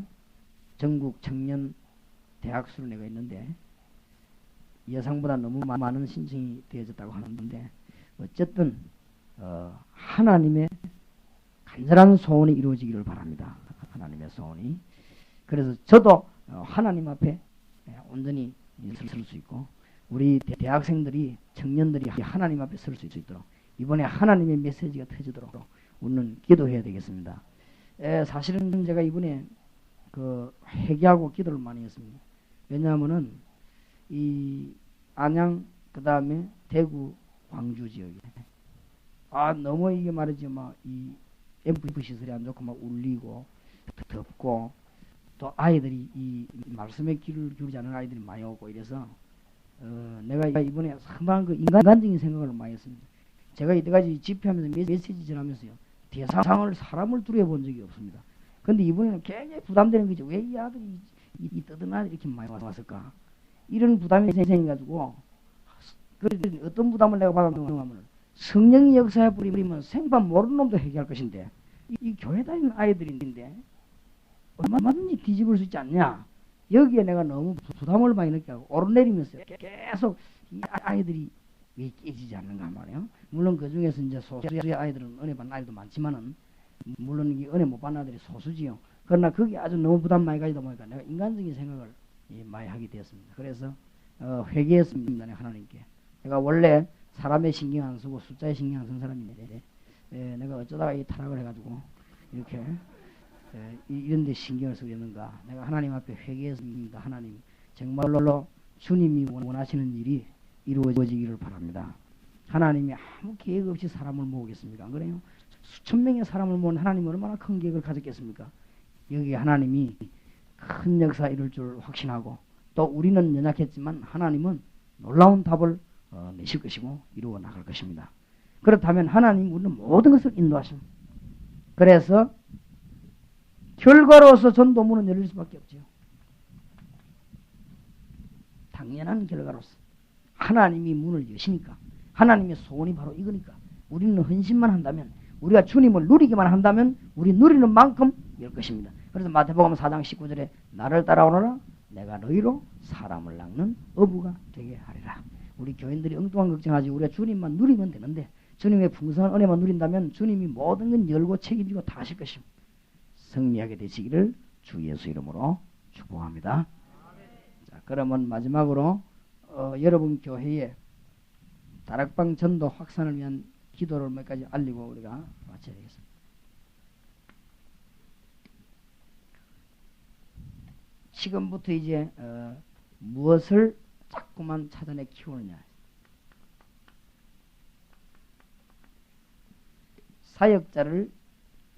전국 청년 대학 수련회가 있는데 예상보다 너무 많은 신청이 되어졌다고 하는데 어쨌든 하나님의 간절한 소원이 이루어지기를 바랍니다. 하나님의 소원이. 그래서 저도 하나님 앞에 온전히 설 수 있고 우리 대학생들이 청년들이 하나님 앞에 설 수 있도록 이번에 하나님의 메시지가 터지도록 우리는 기도해야 되겠습니다. 사실은 제가 이번에 회개하고 기도를 많이 했습니다. 왜냐하면은 이 안양 그 다음에 대구 광주 지역에 너무 이게 말이지 이 앰프 시설이 안 좋고 막 울리고 덥고 또 아이들이 이 말씀에 귀를 기울이지 않는 아이들이 많이 오고 이래서 내가 이번에 상당한 인간적인 생각을 많이 했습니다. 제가 이때까지 집회하면서 메시지 전하면서요 대상을 사람을 두려워 본 적이 없습니다. 근데 이번에는 굉장히 부담되는 거죠. 왜 이 아들이 이 떠드나 이렇게 많이 왔을까? 이런 부담이 생겨가지고 어떤 부담을 내가 받았는가 하면 성령이 역사해 버리면 생판 모르는 놈도 해결할 것인데 이 교회 다니는 아이들인데 얼마든지 뒤집을 수 있지 않냐. 여기에 내가 너무 부담을 많이 느끼고 오르내리면서 계속 이 아이들이 왜 깨지지 않는가 말이에요. 물론 그 중에서 이제 소수의 아이들은 은혜 받는 아이도 많지만은 물론 이 은혜 못 받는 아이들이 소수지요. 그러나 그게 아주 너무 부담 많이 가지다 보니까 내가 인간적인 생각을 많이 하게 되었습니다. 그래서 회개했습니다. 하나님께. 내가 원래 사람의 신경 안 쓰고 숫자에 신경 안 쓴 사람인데 내가 어쩌다가 이 타락을 해가지고 이렇게 이런 데 신경을 쓰게 됐는가. 내가 하나님 앞에 회개했습니다. 하나님 정말로 주님이 원하시는 일이 이루어지기를 바랍니다. 하나님이 아무 계획 없이 사람을 모으겠습니까? 안 그래요? 수천 명의 사람을 모은 하나님이 얼마나 큰 계획을 가졌겠습니까? 여기 하나님이 큰 역사 이룰 줄 확신하고 또 우리는 연약했지만 하나님은 놀라운 답을 내실 것이고 이루어 나갈 것입니다. 그렇다면 하나님 우리는 모든 것을 인도하십니다. 그래서 결과로서 전도문은 열릴 수밖에 없죠. 당연한 결과로서 하나님이 문을 여시니까 하나님의 소원이 바로 이거니까 우리는 헌신만 한다면 우리가 주님을 누리기만 한다면 우리 누리는 만큼 열 것입니다. 그래서 마태복음 4장 19절에 나를 따라오너라 내가 너희로 사람을 낚는 어부가 되게 하리라. 우리 교인들이 엉뚱한 걱정하지 우리가 주님만 누리면 되는데 주님의 풍성한 은혜만 누린다면 주님이 모든 건 열고 책임지고 다 하실 것입니다. 승리하게 되시기를 주 예수 이름으로 축복합니다. 자, 그러면 마지막으로 여러분 교회에 다락방 전도 확산을 위한 기도를 몇 가지 알리고 우리가 마쳐야 되겠습니다. 지금부터 이제 무엇을 자꾸만 찾아내 키우느냐. 사역자를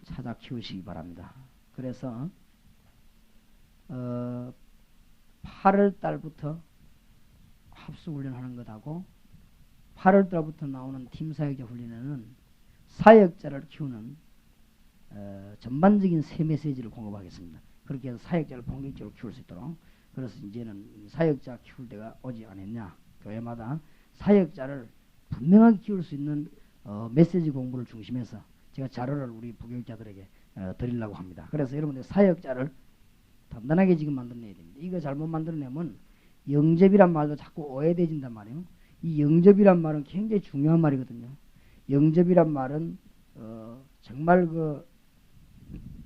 찾아 키우시기 바랍니다. 그래서 8월 달부터 합수훈련하는 것하고 8월 달부터 나오는 팀 사역자 훈련에는 사역자를 키우는 전반적인 새 메시지를 공급하겠습니다. 그렇게 해서 사역자를 본격적으로 키울 수 있도록. 그래서 이제는 사역자 키울 때가 오지 않았냐. 교회마다 사역자를 분명하게 키울 수 있는 메시지 공부를 중심해서 제가 자료를 우리 부교육자들에게 드리려고 합니다. 그래서 여러분들 사역자를 단단하게 지금 만들어내야 됩니다. 이거 잘못 만들어내면 영접이란 말도 자꾸 오해되진단 말이에요. 이 영접이란 말은 굉장히 중요한 말이거든요. 영접이란 말은 정말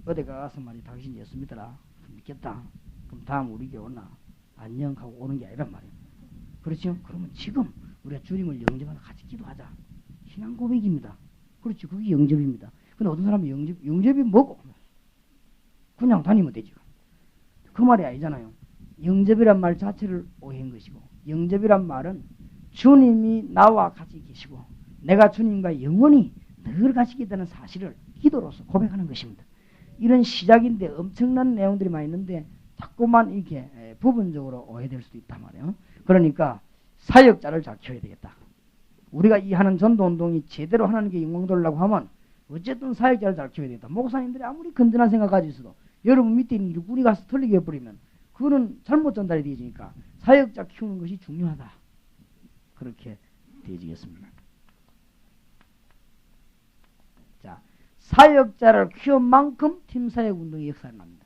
어디 가서 말이 당신 예수 믿어라. 믿겠다. 그럼 다음 우리 교회 오나 안녕 하고 오는 게 아니란 말이에요. 그렇죠? 그러면 지금 우리가 주님을 영접하다 같이 기도하자. 신앙 고백입니다. 그렇지. 그게 영접입니다. 근데 어떤 사람은 영접이 뭐고? 그냥 다니면 되죠. 그 말이 아니잖아요. 영접이란 말 자체를 오해한 것이고 영접이란 말은 주님이 나와 같이 계시고 내가 주님과 영원히 늘 같이 있다는 사실을 기도로서 고백하는 것입니다. 이런 시작인데 엄청난 내용들이 많이 있는데 자꾸만 이렇게 부분적으로 오해될 수도 있단 말이에요. 그러니까 사역자를 잘 키워야 되겠다. 우리가 이 하는 전도운동이 제대로 하나님께 영광 돌리려고 하면 어쨌든 사역자를 잘 키워야 되겠다. 목사님들이 아무리 건전한 생각 가지고 있어도 여러분 밑에 있는 일꾼이 가서 틀리게 해버리면 그거는 잘못 전달이 되어지니까 사역자 키우는 것이 중요하다. 그렇게 되어지겠습니다. 자, 사역자를 키운 만큼 팀사역 운동의 역사가 납니다.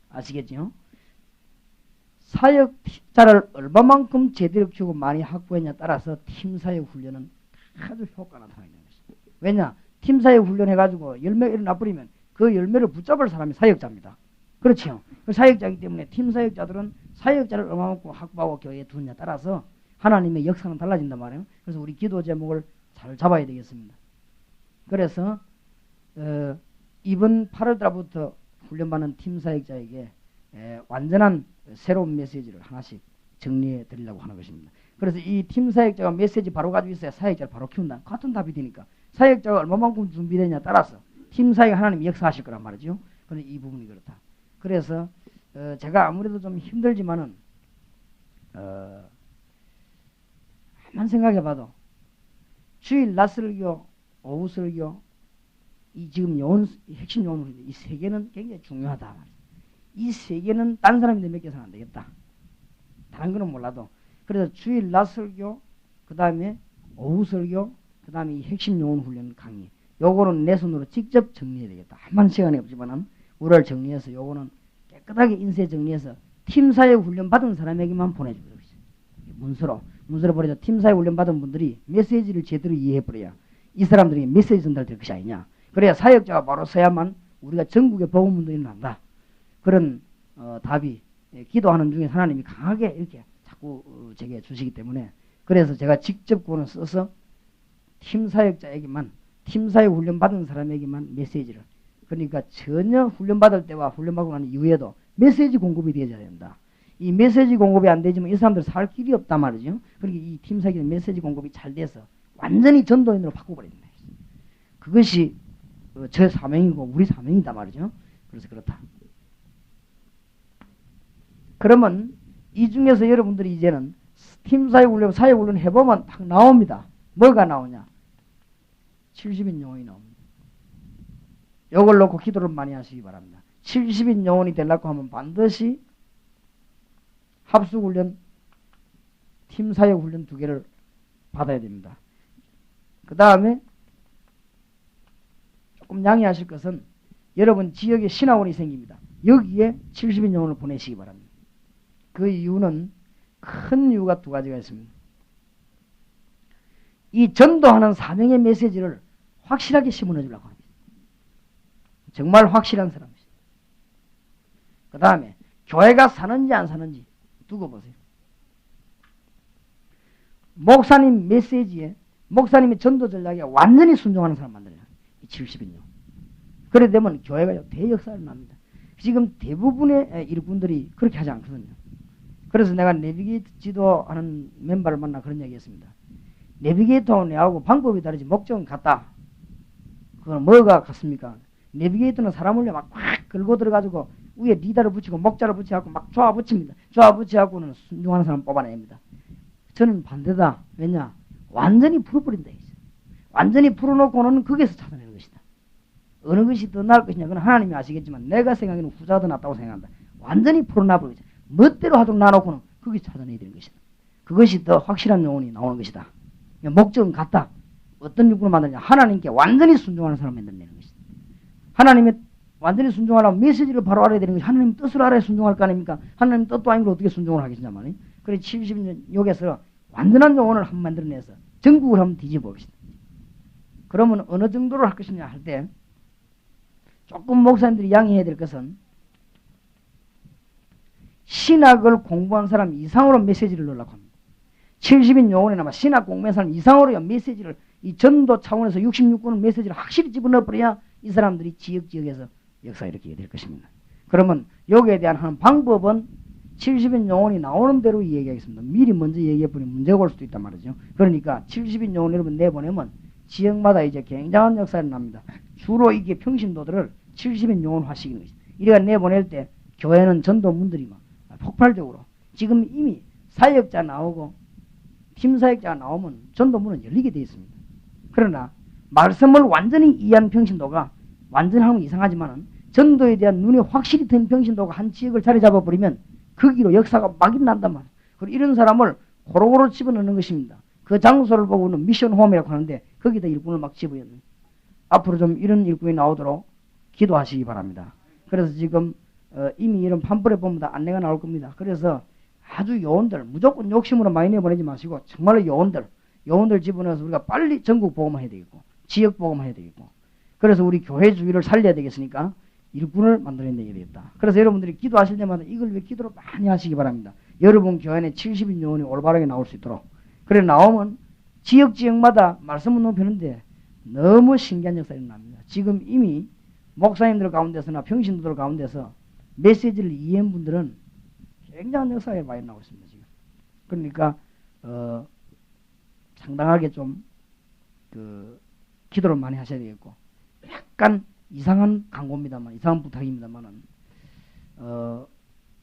아시겠죠? 사역자를 얼마만큼 제대로 키우고 많이 확보했냐에 따라서 팀사역 훈련은 아주 효과가 나타나는 것입니다. 왜냐? 팀사역 훈련해가지고 열매가 일어나버리면 그 열매를 붙잡을 사람이 사역자입니다. 그렇죠? 그 사역자이기 때문에 팀사역자들은 사역자를 얼마만큼 확보하고 교회에 두느냐에 따라서 하나님의 역사는 달라진단 말이에요. 그래서 우리 기도 제목을 잘 잡아야 되겠습니다. 그래서 이번 8월달부터 훈련받는 팀사역자에게 완전한 새로운 메시지를 하나씩 정리해 드리려고 하는 것입니다. 그래서 이 팀사역자가 메시지 바로 가지고 있어야 사역자를 바로 키운다. 같은 답이 되니까 사역자가 얼마만큼 준비되냐에 따라서 팀사역 하나님이 역사하실 거란 말이죠. 그런데 이 부분이 그렇다. 그래서 제가 아무래도 좀 힘들지만은 한번 생각해봐도 주일 낮 설교, 오후 설교 이 지금 핵심 요원인데 이 세 개는 굉장히 중요하다. 이 세 개는 딴 사람인데 맡겨서는 안 되겠다. 다른 거는 몰라도. 그래서 주일 낮 설교, 그 다음에 오후 설교, 그 다음에 이 핵심 요원 훈련 강의. 요거는 내 손으로 직접 정리해야 되겠다. 한번 시간이 없지만은 우리를 정리해서 요거는 깨끗하게 인쇄 정리해서 팀사역 훈련 받은 사람에게만 보내주도록 있어요. 문서로 보내서 팀사역 훈련 받은 분들이 메시지를 제대로 이해해버려야 이 사람들에게 메시지 전달될 것이 아니냐. 그래야 사역자가 바로 서야만 우리가 전국에 복음 운동이 난다. 그런 답이 기도하는 중에 하나님이 강하게 이렇게 자꾸 제게 주시기 때문에 그래서 제가 직접 그거는 써서 팀사역자에게만 팀사역 훈련 받은 사람에게만 메시지를 그러니까 전혀 훈련 받을 때와 훈련 받고 난 이후에도 메시지 공급이 되어야 된다. 이 메시지 공급이 안 되지만 이 사람들 살 길이 없단 말이죠. 그러니까 이 팀사역의 메시지 공급이 잘 돼서 완전히 전도인으로 바꿔버립니다. 그것이 저 사명이고 우리 사명이다 말이죠. 그래서 그렇다. 그러면 이 중에서 여러분들이 이제는 팀사역 훈련, 사역 훈련 해보면 딱 나옵니다. 뭐가 나오냐? 70인 요원이 나옵니다. 이걸 놓고 기도를 많이 하시기 바랍니다. 70인 요원이 되려고 하면 반드시 합수훈련, 팀사역 훈련 2개를 받아야 됩니다. 그 다음에 조금 양해하실 것은 여러분 지역에 신학원이 생깁니다. 여기에 70인 영혼을 보내시기 바랍니다. 그 이유는 큰 이유가 두 가지가 있습니다. 이 전도하는 사명의 메시지를 확실하게 심어넣어 주려고 합니다. 정말 확실한 사람이죠. 그 다음에 교회가 사는지 안 사는지 두고 보세요. 목사님 메시지에 목사님의 전도 전략에 완전히 순종하는 사람 만들어요. 70인요. 그래 되면 교회가 대역사를 납니다. 지금 대부분의 일꾼들이 그렇게 하지 않거든요. 그래서 내가 내비게이터 지도하는 멤버를 만나 그런 얘기 했습니다. 내비게이터하고 내하고 방법이 다르지 목적은 같다. 그건 뭐가 같습니까? 내비게이터는 사람을 막 꽉 끌고 들어가지고 위에 리더를 붙이고 목자를 붙여갖고 막 좌 붙입니다. 좌 붙여갖고는 순종하는 사람 뽑아냅니다. 저는 반대다. 왜냐? 완전히 풀어버린다. 완전히 풀어놓고는 거기에서 찾아내는 것이다. 어느 것이 더 나을 것이냐 그건 하나님이 아시겠지만 내가 생각에는 후자가 더 낫다고 생각한다. 완전히 풀어놔버리자. 멋대로 하도록 놔놓고는 거기서 찾아내야 되는 것이다. 그것이 더 확실한 영혼이 나오는 것이다. 목적은 같다. 어떤 육군을 만드냐? 하나님께 완전히 순종하는 사람을 만들어내는 것이다. 하나님의 완전히 순종하려면 메시지를 바로 알아야 되는 것이 하나님 뜻을 알아야 순종할 거 아닙니까? 하나님 뜻도 아니고 어떻게 순종을 하겠냐 말이에요. 그래 70역에서 완전한 영혼을 한번 만들어내서 전국을 한번 뒤집어 봅시다. 그러면 어느 정도로 할 것이냐 할 때 조금 목사님들이 양해해야 될 것은 신학을 공부한 사람 이상으로 메시지를 넣으려고 합니다. 70인 영혼에나마 신학 공부한 사람 이상으로 메시지를 이 전도 차원에서 66권의 메시지를 확실히 집어넣어버려야 이 사람들이 지역에서 역사 이렇게 될 것입니다. 그러면 여기에 대한 한 방법은 70인 영혼이 나오는 대로 얘기하겠습니다. 미리 먼저 얘기해버리면 문제가 올 수도 있단 말이죠. 그러니까 70인 영혼 여러분 내보내면 지역마다 이제 굉장한 역사가 납니다. 주로 이게 평신도들을 70인 영혼화 시키는 것입니다. 이래가 내보낼 때 교회는 전도문들이 막 폭발적으로 지금 이미 사역자 나오고 팀 사역자가 나오면 전도문은 열리게 되어 있습니다. 그러나 말씀을 완전히 이해한 평신도가 완전히 하면 이상하지만은 전도에 대한 눈이 확실히 든 평신도가 한 지역을 자리 잡아버리면 거기로 역사가 막 일어난단 말이에요. 그리고 이런 사람을 고루고루 집어넣는 것입니다. 그 장소를 보고는 미션 홈이라고 하는데 거기다 일꾼을 막 집어넣는. 앞으로 좀 이런 일꾼이 나오도록 기도하시기 바랍니다. 그래서 지금 이미 이런 팜플에 보면 다 안내가 나올 겁니다. 그래서 아주 요원들 무조건 욕심으로 많이 내보내지 마시고 정말로 요원들 집어넣어서 우리가 빨리 전국 보고만 해야 되겠고 지역 보고만 해야 되겠고 그래서 우리 교회 주위를 살려야 되겠으니까 일꾼을 만들어야 되겠다. 그래서 여러분들이 기도하실 때마다 이걸 왜 기도를 많이 하시기 바랍니다. 여러분 교회에 70인 요원이 올바르게 나올 수 있도록. 그래 나오면 지역마다 말씀은 높이는데 너무 신기한 역사가 일어납니다. 지금 이미 목사님들 가운데서나 평신도들 가운데서 메시지를 이해한 분들은 굉장한 역사가 많이 나오고 있습니다. 지금. 그러니까 상당하게 좀 기도를 많이 하셔야 되겠고 약간 이상한 광고입니다만 이상한 부탁입니다만은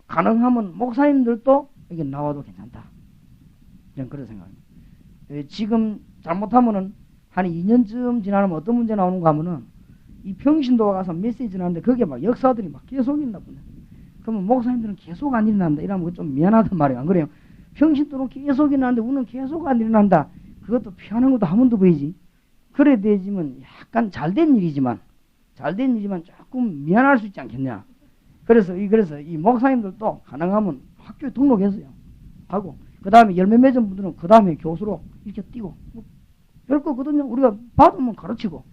가능하면 목사님들도 이게 나와도 괜찮다. 저는 그런 생각입니다. 지금 잘못하면은 한 2년쯤 지나면 어떤 문제 나오는가 하면은 이 평신도가 가서 메시지 나는데 거기에 막 역사들이 막 계속 있나 보네. 그러면 목사님들은 계속 안 일어난다. 이러면 좀 미안하단 말이에요. 안 그래요? 평신도는 계속 일어나는데 우리는 계속 안 일어난다. 그것도 피하는 것도 한 번도 보이지. 그래 되지만 약간 잘된 일이지만 조금 미안할 수 있지 않겠냐. 그래서 이 목사님들도 가능하면 학교에 등록했어요. 하고 그 다음에 열매 맺은 분들은 그 다음에 교수로 이렇게 뛰고 별거거든요. 우리가 받으면 가르치고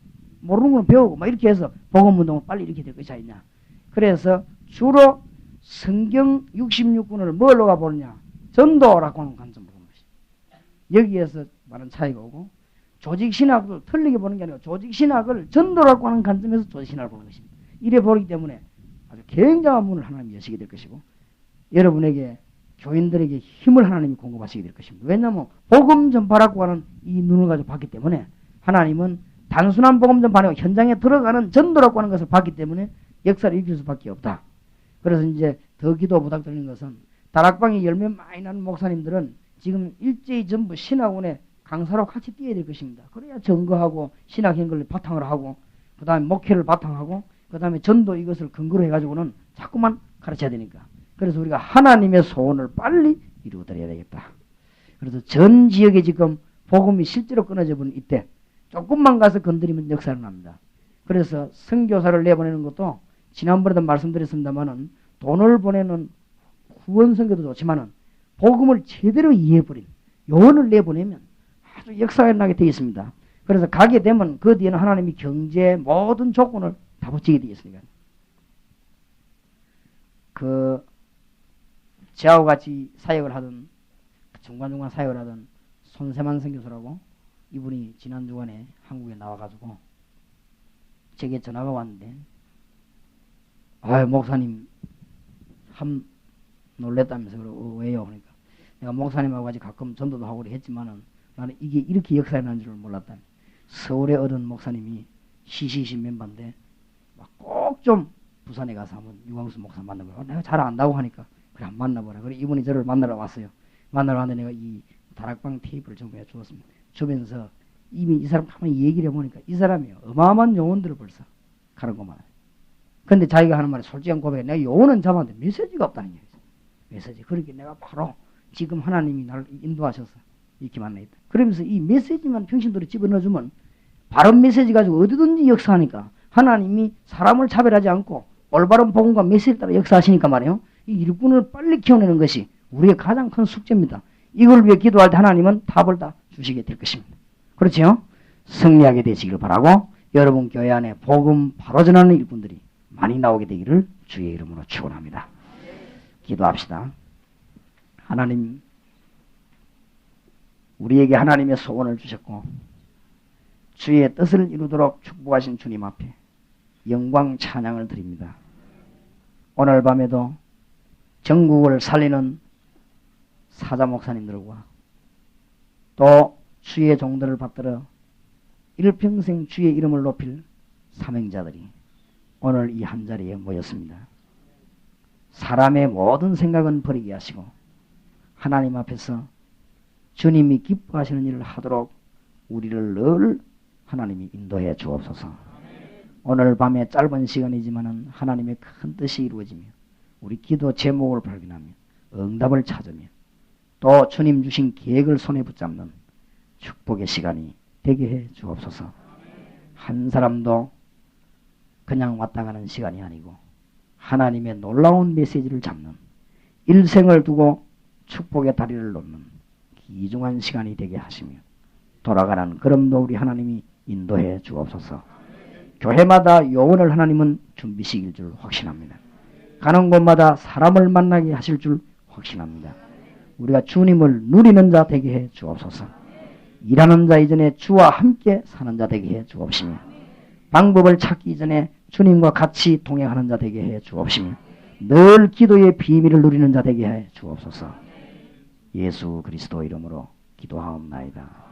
모르는 건 배우고 막 이렇게 해서 복음운동을 빨리 이렇게 될 것이 아니냐. 그래서 주로 성경 66권을 뭘로 가보느냐. 전도라고 하는 관점으로 보는 것이. 여기에서 많은 차이가 오고 조직신학을 틀리게 보는 게 아니고 조직신학을 전도라고 하는 관점에서 조직신학을 보는 것입니다. 이래 보기 때문에 아주 굉장한 문을 하나님이 여시게 될 것이고 여러분에게 교인들에게 힘을 하나님이 공급하시게 될 것입니다. 왜냐하면 복음 전파라고 하는 이 눈을 가지고 봤기 때문에 하나님은 단순한 복음 전파가 아니고 현장에 들어가는 전도라고 하는 것을 봤기 때문에 역사를 일으킬 수밖에 없다. 그래서 이제 더 기도 부탁드리는 것은 다락방에 열매 많이 나는 목사님들은 지금 일제히 전부 신학원에 강사로 같이 뛰어야 될 것입니다. 그래야 증거하고 신학 연구를 바탕으로 하고 그 다음에 목회를 바탕하고 그 다음에 전도 이것을 근거로 해가지고는 자꾸만 가르쳐야 되니까. 그래서 우리가 하나님의 소원을 빨리 이루어드려야 되겠다. 그래서 전 지역에 지금 복음이 실제로 끊어져 버린 이때 조금만 가서 건드리면 역사를 납니다. 그래서 선교사를 내보내는 것도 지난번에도 말씀드렸습니다만은 돈을 보내는 후원 선교도 좋지만은 복음을 제대로 이해해버린 요원을 내보내면 아주 역사가 나게 되어 있습니다. 그래서 가게 되면 그 뒤에는 하나님이 경제 모든 조건을 다 붙이게 되어 있으니까. 저하고 같이 사역을 하던 중간중간 사역을 하던 손세만 선교사라고 이분이 지난 주간에 한국에 나와가지고 제게 전화가 왔는데 목사님 참 놀랬다면서 그러고 왜요? 그러니까 내가 목사님하고 같이 가끔 전도도 하고 했지만은 나는 이게 이렇게 역사에 난 줄을 몰랐다. 서울에 얻은 목사님이 CCC 멤버인데 꼭 좀 부산에 가서 한번 유광수 목사 만나보라. 내가 잘 안다고 하니까 그래 한 만나보라. 그래 이분이 저를 만나러 왔어요. 만나러 왔는데 내가 이 다락방 테이프를 좀 주었습니다. 주면서 이미 이 사람 가만히 얘기를 해보니까 이 사람이 어마어마한 요원들을 벌써 가는구만. 근데 자기가 하는 말이 솔직한 고백에 내가 요원은 잡았는데 메시지가 없다는 얘기죠. 메시지. 그렇게 내가 바로 지금 하나님이 나를 인도하셔서 이렇게 만나있다. 그러면서 이 메시지만 평신도로 집어넣어주면 바른 메시지 가지고 어디든지 역사하니까 하나님이 사람을 차별하지 않고 올바른 복음과 메시지에 따라 역사하시니까 말이에요. 이 일꾼을 빨리 키워내는 것이 우리의 가장 큰 숙제입니다. 이걸 위해 기도할 때 하나님은 답을 다 주시게 될 것입니다. 그렇죠? 승리하게 되시기를 바라고 여러분 교회 안에 복음 바로 전하는 일꾼들이 많이 나오게 되기를 주의 이름으로 축원합니다. 기도합시다. 하나님, 우리에게 하나님의 소원을 주셨고 주의 뜻을 이루도록 축복하신 주님 앞에 영광 찬양을 드립니다. 오늘 밤에도 전국을 살리는 사자 목사님들과 또 주의 종들을 받들어 일평생 주의 이름을 높일 사명자들이 오늘 이 한자리에 모였습니다. 사람의 모든 생각은 버리게 하시고 하나님 앞에서 주님이 기뻐하시는 일을 하도록 우리를 늘 하나님이 인도해 주옵소서. 오늘 밤에 짧은 시간이지만은 하나님의 큰 뜻이 이루어지며 우리 기도 제목을 발견하며 응답을 찾으며 또 주님 주신 계획을 손에 붙잡는 축복의 시간이 되게 해 주옵소서. 한 사람도 그냥 왔다 가는 시간이 아니고 하나님의 놀라운 메시지를 잡는 일생을 두고 축복의 다리를 놓는 귀중한 시간이 되게 하시며 돌아가는 걸음도 우리 하나님이 인도해 주옵소서. 교회마다 요원을 하나님은 준비시킬 줄 확신합니다. 가는 곳마다 사람을 만나게 하실 줄 확신합니다. 우리가 주님을 누리는 자 되게 해 주옵소서. 일하는 자 이전에 주와 함께 사는 자 되게 해 주옵시며 방법을 찾기 이전에 주님과 같이 동행하는 자 되게 해 주옵시며 늘 기도의 비밀을 누리는 자 되게 해 주옵소서. 예수 그리스도 이름으로 기도하옵나이다.